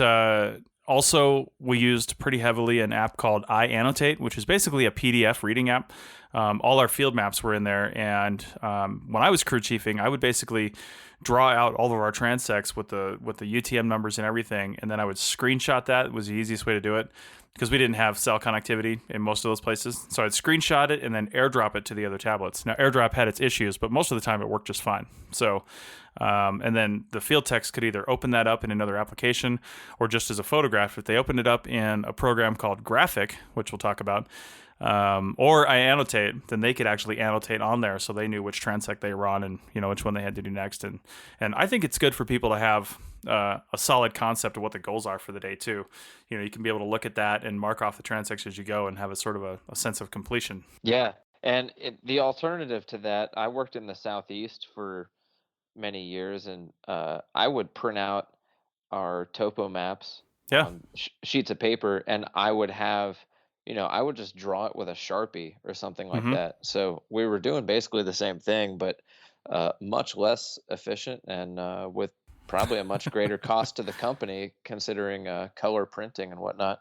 Also, we used pretty heavily an app called iAnnotate, which is basically a PDF reading app. All our field maps were in there, and when I was crew chiefing, I would basically draw out all of our transects with the UTM numbers and everything, and then I would screenshot that. It was the easiest way to do it because we didn't have cell connectivity in most of those places. So I'd screenshot it and then airdrop it to the other tablets. Now, airdrop had its issues, but most of the time it worked just fine. So, and then the field techs could either open that up in another application or just as a photograph. If they opened it up in a program called Graphic, which we'll talk about, or I annotate, then they could actually annotate on there so they knew which transect they were on and, which one they had to do next. And I think it's good for people to have a solid concept of what the goals are for the day too. You can be able to look at that and mark off the transects as you go and have a sort of a sense of completion. Yeah. And the alternative to that, I worked in the Southeast for many years, and I would print out our topo maps on sheets of paper, and I would have, I would just draw it with a Sharpie or something like that. So we were doing basically the same thing, but much less efficient and with probably a much greater cost to the company considering color printing and whatnot.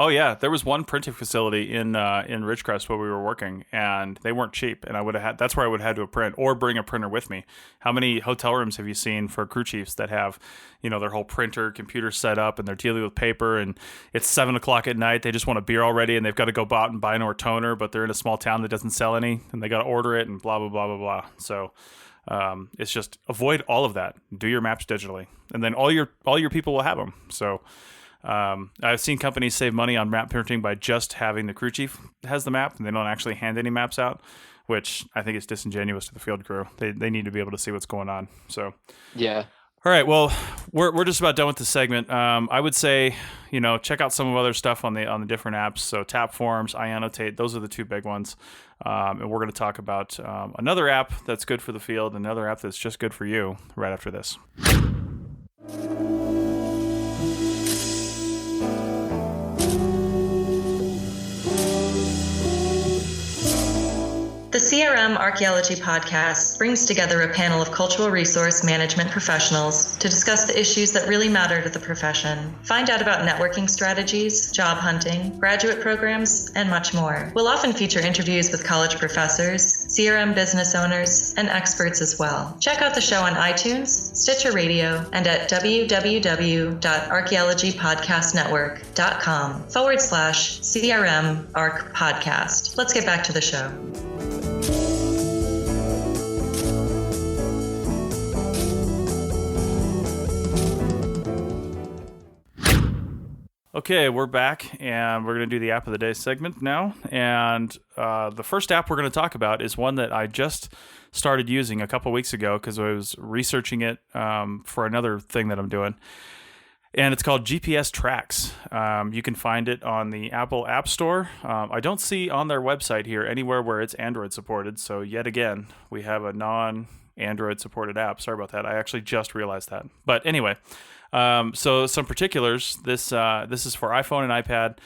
Oh yeah, there was one printing facility in Ridgecrest where we were working, and they weren't cheap. And that's where I would have had to print or bring a printer with me. How many hotel rooms have you seen for crew chiefs that have, their whole printer, computer set up, and they're dealing with paper, and it's 7:00 at night. They just want a beer already, and they've got to go out and buy an toner, but they're in a small town that doesn't sell any, and they got to order it, and blah blah blah blah blah. So. It's just avoid all of that. Do your maps digitally, and then all your people will have them. So. I've seen companies save money on map printing by just having the crew chief has the map and they don't actually hand any maps out, which I think is disingenuous to the field crew. They need to be able to see what's going on. So yeah. All right. Well, we're just about done with this segment. I would say, check out some of other stuff on the different apps. So Tapforms, iAnnotate, those are the two big ones. And we're going to talk about another app that's good for the field, another app that's just good for you right after this. The CRM Archaeology podcast brings together a panel of cultural resource management professionals to discuss the issues that really matter to the profession. Find out about networking strategies, job hunting, graduate programs, and much more. We'll often feature interviews with college professors, CRM business owners, and experts as well. Check out the show on iTunes, Stitcher Radio, and at www.archaeologypodcastnetwork.com/CRM Arc Podcast. Let's get back to the show. Okay, we're back, and we're going to do the App of the Day segment now. And the first app we're going to talk about is one that I just started using a couple weeks ago because I was researching it for another thing that I'm doing. And it's called GPS Tracks. You can find it on the Apple App Store. I don't see on their website here anywhere where it's Android supported. So yet again, we have a non-Android supported app. Sorry about that. I actually just realized that. But anyway, so some particulars. This is for iPhone and iPad.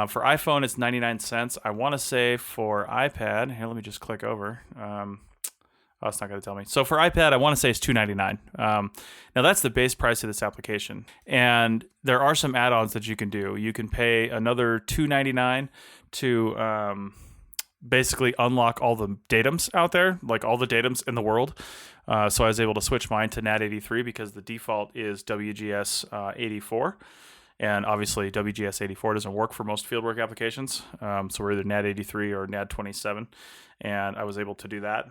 For iPhone, it's 99 cents. I want to say for iPad, here, let me just click over. Oh, it's not going to tell me. So for iPad, I want to say it's $2.99. Now that's the base price of this application, and there are some add-ons that you can do. You can pay another $2.99 to basically unlock all the datums out there, like all the datums in the world. So I was able to switch mine to NAT83 because the default is WGS 84. And obviously, WGS 84 doesn't work for most fieldwork applications. So we're either NAT 83 or NAT 27. And I was able to do that.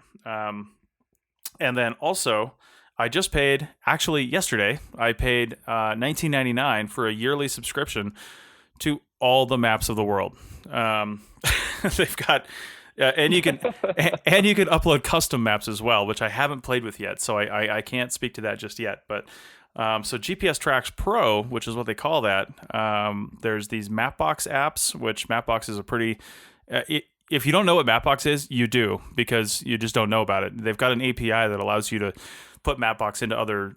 And then also, I just paid, actually yesterday, I paid $19.99 for a yearly subscription to all the maps of the world. They've got... and you can upload custom maps as well, which I haven't played with yet. So I can't speak to that just yet. But so GPS Tracks Pro, which is what they call that, there's these Mapbox apps, which Mapbox is a pretty... if you don't know what Mapbox is, you do, because you just don't know about it. They've got an API that allows you to put Mapbox into other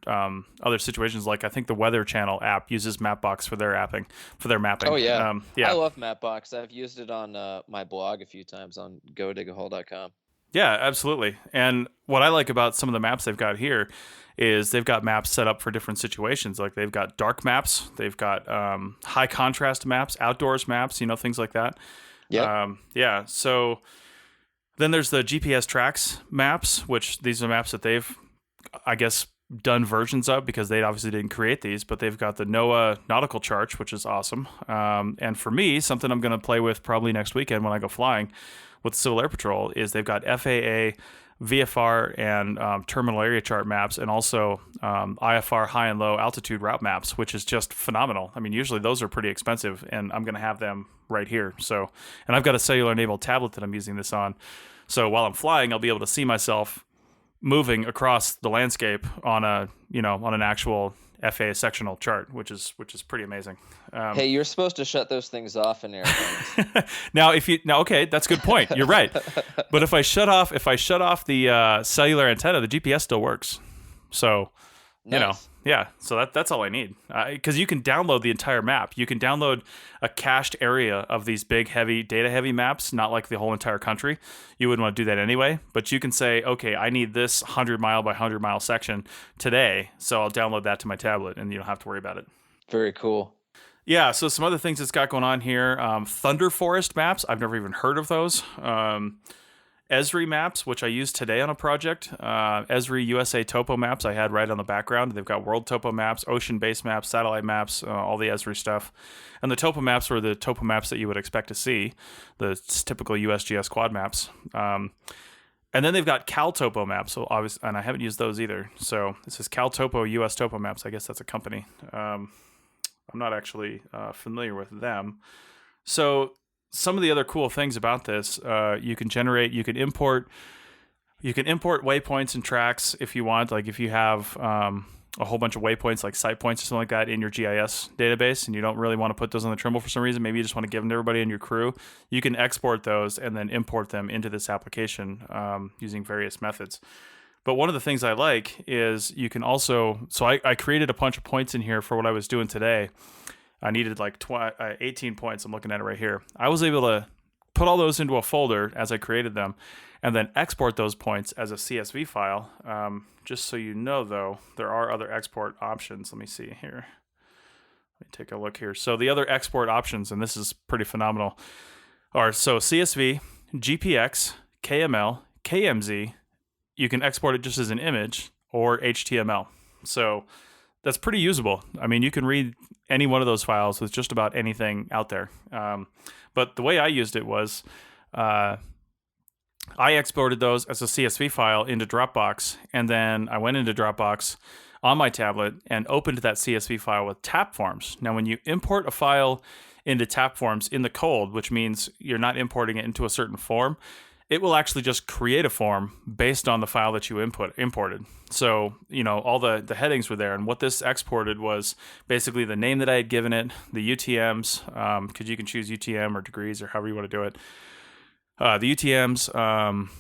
situations. Like I think the Weather Channel app uses Mapbox for their mapping. Oh yeah, yeah. I love Mapbox. I've used it on my blog a few times on GoDigAhole.com. Yeah, absolutely. And what I like about some of the maps they've got here is they've got maps set up for different situations. Like they've got dark maps, they've got high contrast maps, outdoors maps, things like that. Yeah. Yeah. So then there's the GPS tracks maps, which these are maps that they've, I guess, done versions of because they obviously didn't create these, but they've got the NOAA nautical charts, which is awesome. And for me, something I'm going to play with probably next weekend when I go flying with Civil Air Patrol is they've got FAA, VFR, and terminal area chart maps, and also IFR high and low altitude route maps, which is just phenomenal. I mean, usually those are pretty expensive, and I'm going to have them right here. So, and I've got a cellular-enabled tablet that I'm using this on. So while I'm flying, I'll be able to see myself moving across the landscape on an actual FAA sectional chart, which is pretty amazing. Hey, you're supposed to shut those things off in airplanes. Now, okay, that's a good point. You're right. But if I shut off the cellular antenna, the GPS still works. So, Nice. yeah. So that's all I need. Because you can download the entire map. You can download a cached area of these big, heavy, data-heavy maps, not like the whole entire country. You wouldn't want to do that anyway. But you can say, okay, I need this 100-mile by 100-mile section today, so I'll download that to my tablet, and you don't have to worry about it. Very cool. Yeah, so some other things it's got going on here. Thunder Forest maps. I've never even heard of those. Esri maps, which I used today on a project. Esri USA topo maps I had right on the background. They've got world topo maps, ocean base maps, satellite maps, all the Esri stuff. And the topo maps were the topo maps that you would expect to see, the typical USGS quad maps. And then they've got Cal Topo maps, so obviously, and I haven't used those either. So this is Cal Topo US Topo Maps. I guess that's a company. I'm not actually familiar with them. So some of the other cool things about this, you can import waypoints and tracks if you want. Like if you have a whole bunch of waypoints, like site points or something like that in your GIS database, and you don't really want to put those on the Trimble for some reason, maybe you just want to give them to everybody in your crew, you can export those and then import them into this application using various methods. But one of the things I like is you can also, so I created a bunch of points in here for what I was doing today. I needed like 18 points. I'm looking at it right here. I was able to put all those into a folder as I created them and then export those points as a CSV file. Just so you know, though, there are other export options. Let me see here. Let me take a look here. So the other export options, and this is pretty phenomenal, are so CSV, GPX, KML, KMZ. You can export it just as an image or HTML. So that's pretty usable. I mean, you can read any one of those files with just about anything out there. But the way I used it was I exported those as a CSV file into Dropbox, and then I went into Dropbox on my tablet and opened that CSV file with tap forms. Now, when you import a file into tap forms in the cold, which means you're not importing it into a certain form, it will actually just create a form based on the file that you imported. So, all the headings were there. And what this exported was basically the name that I had given it, the UTMs, because you can choose UTM or degrees or however you want to do it. The UTMs,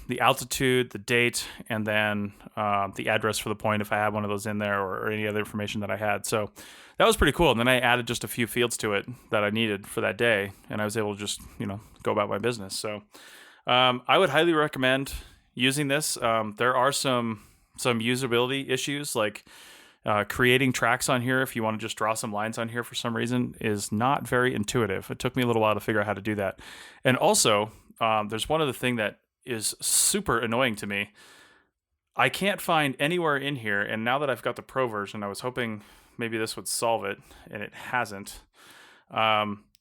the altitude, the date, and then the address for the point if I had one of those in there or any other information that I had. So that was pretty cool. And then I added just a few fields to it that I needed for that day. And I was able to just, go about my business. So I would highly recommend using this. There are some usability issues, like creating tracks on here. If you want to just draw some lines on here for some reason, is not very intuitive. It took me a little while to figure out how to do that. And also, there's one other thing that is super annoying to me. I can't find anywhere in here, and now that I've got the Pro version, I was hoping maybe this would solve it, and it hasn't.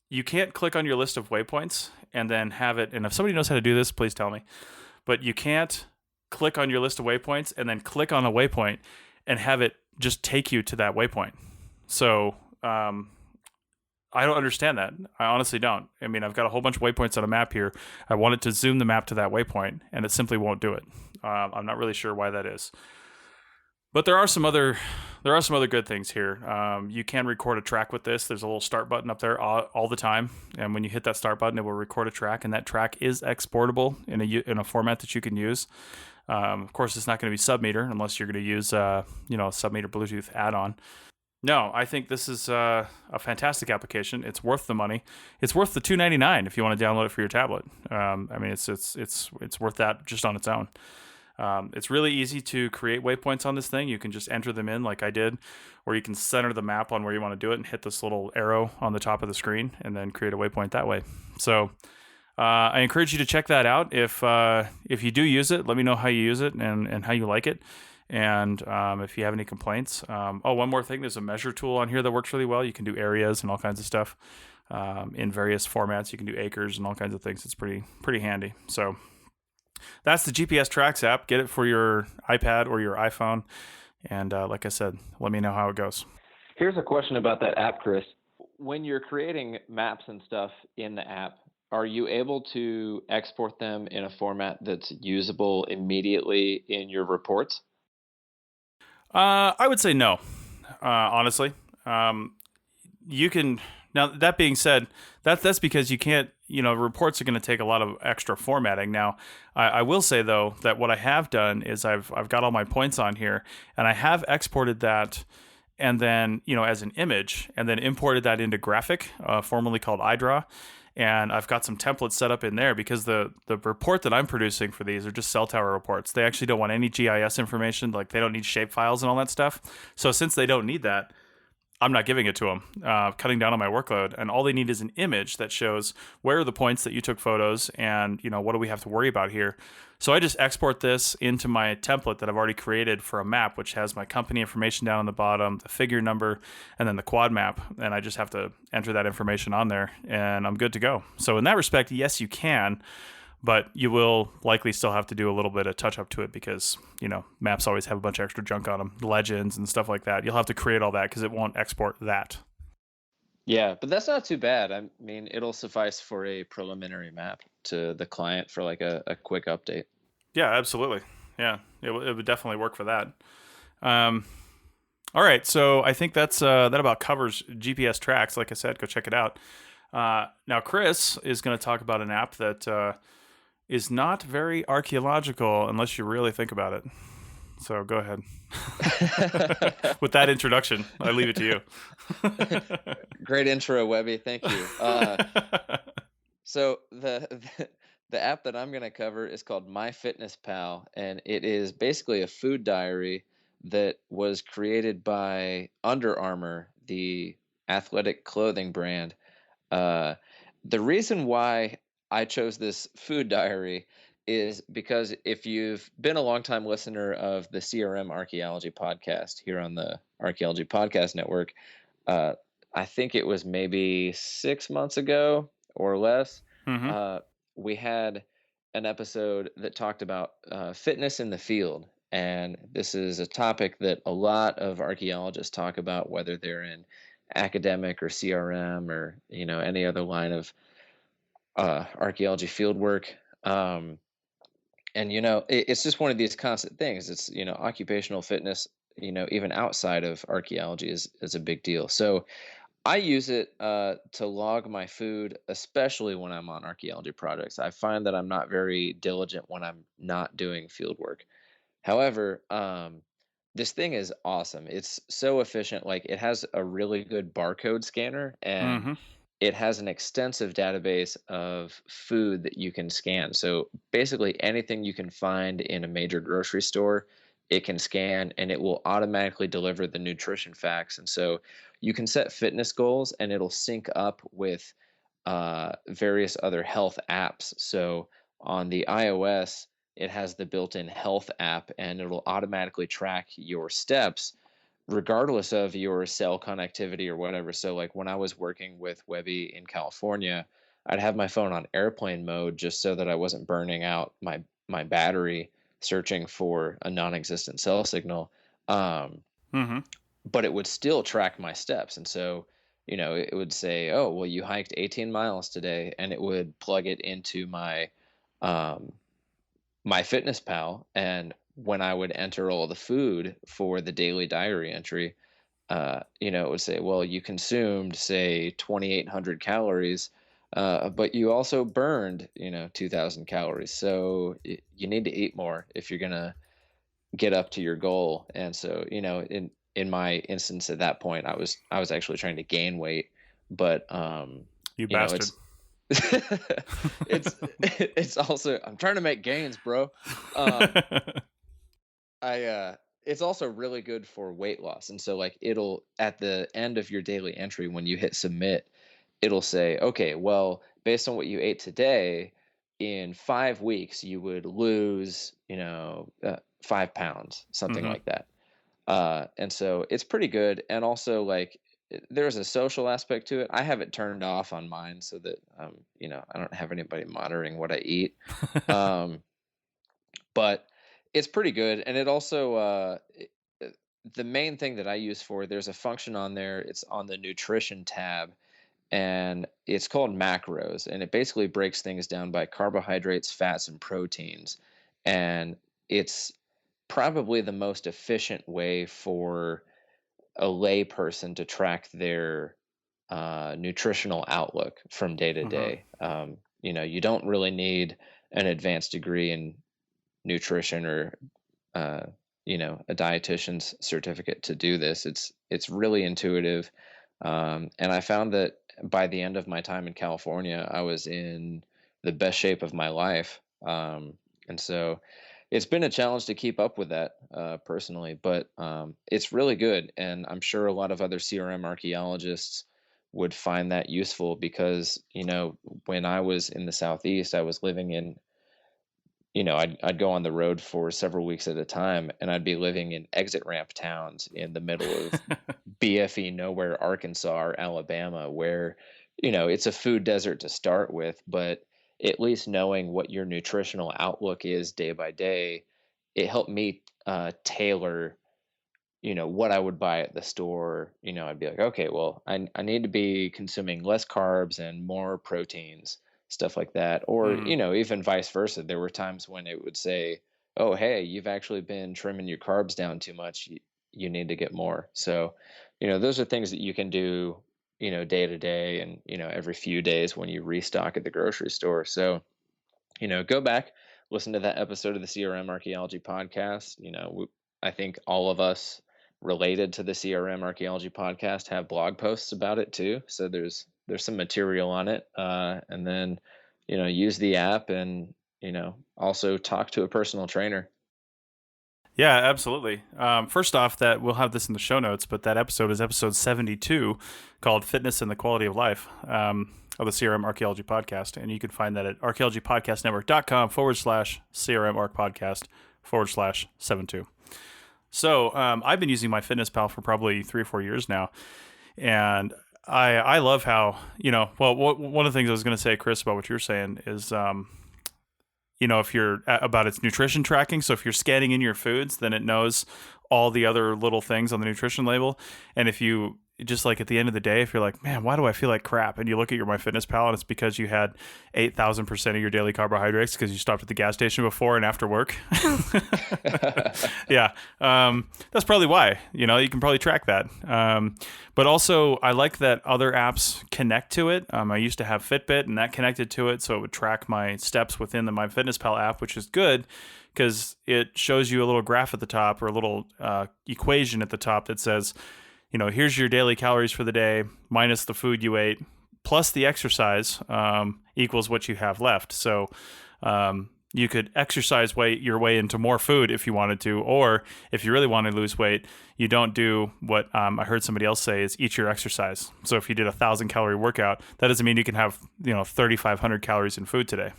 You can't click on your list of waypoints and then have it, and if somebody knows how to do this, please tell me, but you can't click on your list of waypoints and then click on a waypoint and have it just take you to that waypoint. So I don't understand that. I honestly don't. I mean, I've got a whole bunch of waypoints on a map here. I wanted to zoom the map to that waypoint, and it simply won't do it. I'm not really sure why that is. But there are some other good things here. You can record a track with this. There's a little start button up there all the time, and when you hit that start button, it will record a track, and that track is exportable in a format that you can use. Of course, it's not going to be submeter unless you're going to use a submeter Bluetooth add-on. No, I think this is a fantastic application. It's worth the money. It's worth the $2.99 if you want to download it for your tablet. I mean, it's worth that just on its own. It's really easy to create waypoints on this thing. You can just enter them in like I did, or you can center the map on where you want to do it and hit this little arrow on the top of the screen and then create a waypoint that way. So I encourage you to check that out. If you do use it, let me know how you use it and how you like it. And if you have any complaints. One more thing. There's a measure tool on here that works really well. You can do areas and all kinds of stuff in various formats. You can do acres and all kinds of things. It's pretty handy. So that's the GPS Tracks app. Get it for your iPad or your iPhone. And like I said, let me know how it goes. Here's a question about that app, Chris. When you're creating maps and stuff in the app, are you able to export them in a format that's usable immediately in your reports? I would say no, honestly. You can. Now, that being said, that's because you can't, reports are going to take a lot of extra formatting. Now, I will say, though, that what I have done is I've got all my points on here, and I have exported that and then, as an image, and then imported that into Graphic, formerly called iDraw. And I've got some templates set up in there because the report that I'm producing for these are just cell tower reports. They actually don't want any GIS information. Like, they don't need shape files and all that stuff. So since they don't need that, I'm not giving it to them, cutting down on my workload. And all they need is an image that shows where are the points that you took photos and, what do we have to worry about here. So I just export this into my template that I've already created for a map, which has my company information down on the bottom, the figure number, and then the quad map. And I just have to enter that information on there and I'm good to go. So in that respect, yes, you can, but you will likely still have to do a little bit of touch up to it because, maps always have a bunch of extra junk on them, legends and stuff like that. You'll have to create all that because it won't export that. Yeah, but that's not too bad. I mean, it'll suffice for a preliminary map to the client for like a quick update. Yeah, absolutely. Yeah, it would definitely work for that. All right, so I think that about covers GPS Tracks. Like I said, go check it out. Now, Chris is going to talk about an app that is not very archaeological unless you really think about it. So go ahead. With that introduction, I leave it to you. Great intro, Webby. Thank you. So the app that I'm going to cover is called MyFitnessPal, and it is basically a food diary that was created by Under Armour, the athletic clothing brand. The reason why I chose this food diary is because if you've been a longtime listener of the CRM Archaeology podcast here on the Archaeology Podcast Network, I think it was maybe 6 months ago or less, we had an episode that talked about fitness in the field. And this is a topic that a lot of archaeologists talk about, whether they're in academic or CRM or, any other line of archaeology field work. And, it's just one of these constant things. It's, occupational fitness, even outside of archaeology is a big deal. So I use it to log my food, especially when I'm on archaeology projects. I find that I'm not very diligent when I'm not doing field work. However, this thing is awesome. It's so efficient. Like, it has a really good barcode scanner and it has an extensive database of food that you can scan. So basically anything you can find in a major grocery store, it can scan and it will automatically deliver the nutrition facts. And so you can set fitness goals and it'll sync up with various other health apps. So on the iOS, it has the built-in health app and it'll automatically track your steps regardless of your cell connectivity or whatever. So like when I was working with Webby in California, I'd have my phone on airplane mode just so that I wasn't burning out my battery searching for a non-existent cell signal. But it would still track my steps. And so, it would say, oh, well, you hiked 18 miles today, and it would plug it into my MyFitnessPal. And when I would enter all the food for the daily diary entry, it would say, well, you consumed, say, 2,800 calories, but you also burned, 2,000 calories. So you need to eat more if you're going to get up to your goal. And so, in my instance at that point, I was actually trying to gain weight, but You you know, bastard. it's also, I'm trying to make gains, bro. Um, it's also really good for weight loss. And so like it'll, at the end of your daily entry, when you hit submit, it'll say, okay, well, based on what you ate today, in 5 weeks, you would lose, 5 pounds, something Hmm. like that. And so it's pretty good. And also like there's a social aspect to it. I have it turned off on mine so that, I don't have anybody monitoring what I eat. Um, but it's pretty good. And it also, the main thing that I use for, there's a function on there. It's on the nutrition tab, and it's called macros, and it basically breaks things down by carbohydrates, fats, and proteins. And it's probably the most efficient way for a lay person to track their nutritional outlook from day to Hmm. day. You don't really need an advanced degree in nutrition or uh, a dietitian's certificate to do this. It's really intuitive, and I found that by the end of my time in California, I was in the best shape of my life. And so it's been a challenge to keep up with that personally, but it's really good, and I'm sure a lot of other CRM archaeologists would find that useful because when I was in the Southeast, I was living in I'd go on the road for several weeks at a time, and I'd be living in exit ramp towns in the middle of BFE nowhere, Arkansas or Alabama, where, it's a food desert to start with, but at least knowing what your nutritional outlook is day by day, it helped me tailor what I would buy at the store. I'd be like, okay, well, I need to be consuming less carbs and more proteins, stuff like that. Or, Mm. even vice versa. There were times when it would say, oh, hey, you've actually been trimming your carbs down too much. You need to get more. So, those are things that you can do, day to day and, every few days when you restock at the grocery store. So, go back, listen to that episode of the CRM Archaeology podcast. I think all of us related to the CRM Archaeology podcast have blog posts about it too. So there's some material on it. And then, use the app and, also talk to a personal trainer. Yeah, absolutely. First off, that we'll have this in the show notes, but that episode is episode 72, called "Fitness and the Quality of Life," of the CRM Archaeology Podcast, and you can find that at archaeologypodcastnetwork.com/CRM Arc Podcast/72. So I've been using MyFitnessPal for probably 3 or 4 years now, and I love how one of the things I was going to say, Chris, about what you're saying is. If you're about its nutrition tracking. So if you're scanning in your foods, then it knows all the other little things on the nutrition label. And if you just like at the end of the day, if you're like, man, why do I feel like crap? And you look at your MyFitnessPal and it's because you had 8,000% of your daily carbohydrates because you stopped at the gas station before and after work. Yeah. That's probably why, you can probably track that. But also I like that other apps connect to it. I used to have Fitbit and that connected to it. So it would track my steps within the MyFitnessPal app, which is good because it shows you a little graph at the top or a little equation at the top that says, here's your daily calories for the day minus the food you ate plus the exercise equals what you have left. So you could exercise your way into more food if you wanted to, or if you really want to lose weight, you don't do what I heard somebody else say is eat your exercise. So if you did 1,000-calorie workout, that doesn't mean you can have 3,500 calories in food today.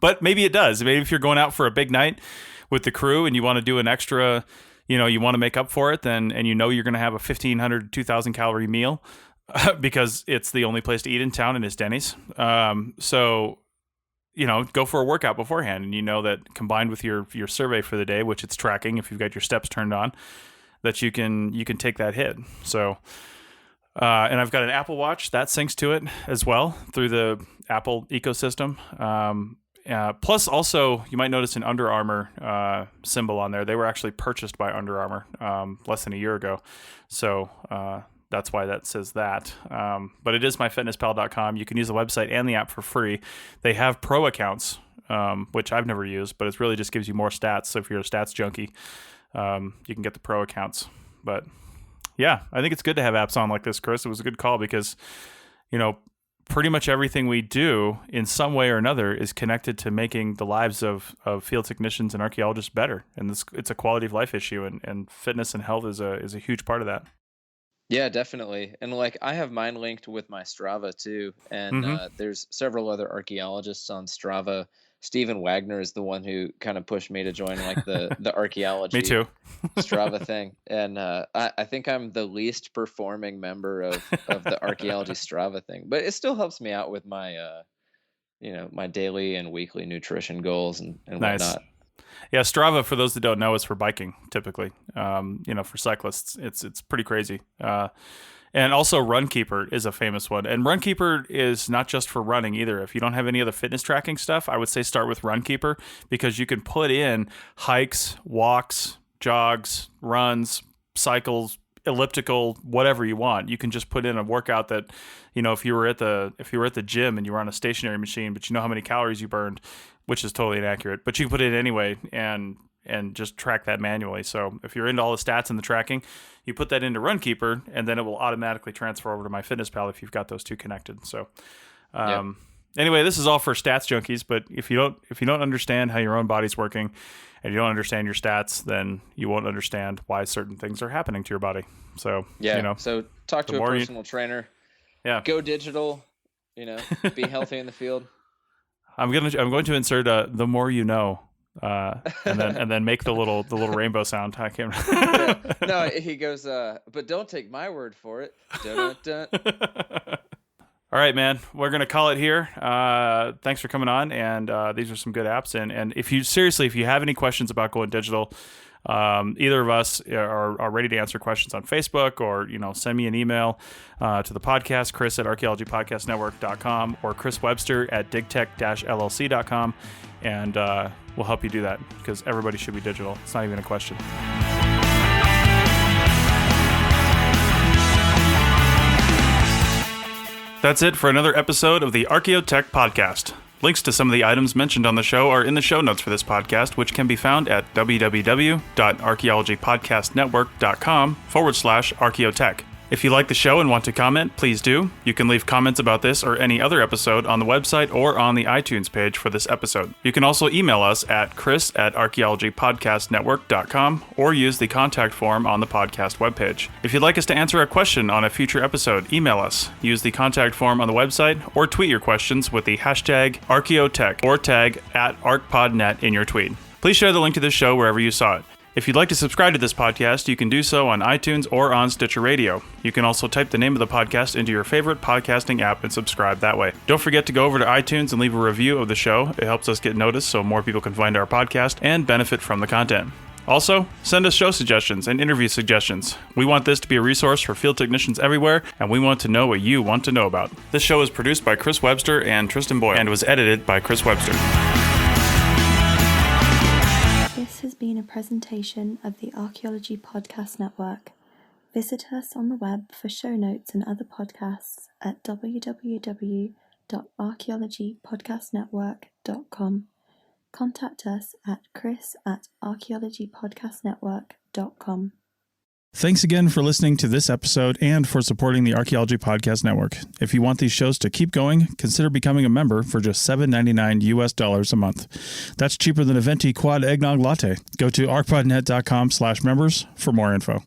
But maybe it does. Maybe if you're going out for a big night with the crew and you want to do an extra, you want to make up for it, then and you're going to have a 1,500 to 2,000 calorie meal because it's the only place to eat in town and it's Denny's. So go for a workout beforehand, and that combined with your survey for the day, which it's tracking if you've got your steps turned on, that you can take that hit. So. And I've got an Apple Watch that syncs to it as well through the Apple ecosystem. Plus, also, you might notice an Under Armour symbol on there. They were actually purchased by Under Armour less than a year ago. So that's why that says that. But it is myfitnesspal.com. You can use the website and the app for free. They have pro accounts, which I've never used, but it really just gives you more stats. So if you're a stats junkie, you can get the pro accounts. But yeah, I think it's good to have apps on like this, Chris. It was a good call because, pretty much everything we do in some way or another is connected to making the lives of field technicians and archaeologists better. And it's a quality of life issue, and fitness and health is a huge part of that. Yeah, definitely. And like I have mine linked with my Strava too. And there's several other archaeologists on Strava. Stephen Wagner is the one who kind of pushed me to join like the archaeology Me too. Strava thing. And I think I'm the least performing member of the archaeology Strava thing, but it still helps me out with my my daily and weekly nutrition goals and Nice. whatnot. Yeah, Strava, for those that don't know, is for biking typically. For cyclists, it's pretty crazy. And also Runkeeper is a famous one. And Runkeeper is not just for running either. If you don't have any other fitness tracking stuff, I would say start with Runkeeper because you can put in hikes, walks, jogs, runs, cycles, elliptical, whatever you want. You can just put in a workout that, if you were at the gym and you were on a stationary machine, but you know how many calories you burned, which is totally inaccurate, but you can put it in anyway and just track that manually. So if you're into all the stats and the tracking, you put that into Runkeeper, and then it will automatically transfer over to MyFitnessPal if you've got those two connected. So Anyway, this is all for stats junkies, but if you don't understand how your own body's working and you don't understand your stats, then you won't understand why certain things are happening to your body. So so talk to a personal trainer. Yeah. Go digital, be healthy in the field. I'm going to insert the more you know. And then make the little rainbow sound. I can't. No, he goes. But don't take my word for it. Dun, dun, dun. All right, man. We're gonna call it here. Thanks for coming on. And these are some good apps. And if you have any questions about going digital, either of us are ready to answer questions on Facebook, or send me an email to the podcast, Chris at archaeologypodcastnetwork.com, or Chris Webster at digtech-llc.com, and we'll help you do that because everybody should be digital. It's not even a question. That's it for another episode of the Archaeotech Podcast. Links to some of the items mentioned on the show are in the show notes for this podcast, which can be found at www.archaeologypodcastnetwork.com/archaeotech. If you like the show and want to comment, please do. You can leave comments about this or any other episode on the website or on the iTunes page for this episode. You can also email us at chris@archaeologypodcastnetwork.com or use the contact form on the podcast webpage. If you'd like us to answer a question on a future episode, email us. Use the contact form on the website or tweet your questions with the hashtag Archaeotech or tag @ArcPodNet in your tweet. Please share the link to this show wherever you saw it. If you'd like to subscribe to this podcast, you can do so on iTunes or on Stitcher Radio. You can also type the name of the podcast into your favorite podcasting app and subscribe that way. Don't forget to go over to iTunes and leave a review of the show. It helps us get noticed so more people can find our podcast and benefit from the content. Also, send us show suggestions and interview suggestions. We want this to be a resource for field technicians everywhere, and we want to know what you want to know about. This show is produced by Chris Webster and Tristan Boyle and was edited by Chris Webster. This has been a presentation of the Archaeology Podcast Network. Visit us on the web for show notes and other podcasts at www.archaeologypodcastnetwork.com. Contact us at chris@archaeologypodcastnetwork.com. Thanks again for listening to this episode and for supporting the Archaeology Podcast Network. If you want these shows to keep going, consider becoming a member for just $7.99 a month. That's cheaper than a venti quad eggnog latte. Go to arcpodnet.com/members for more info.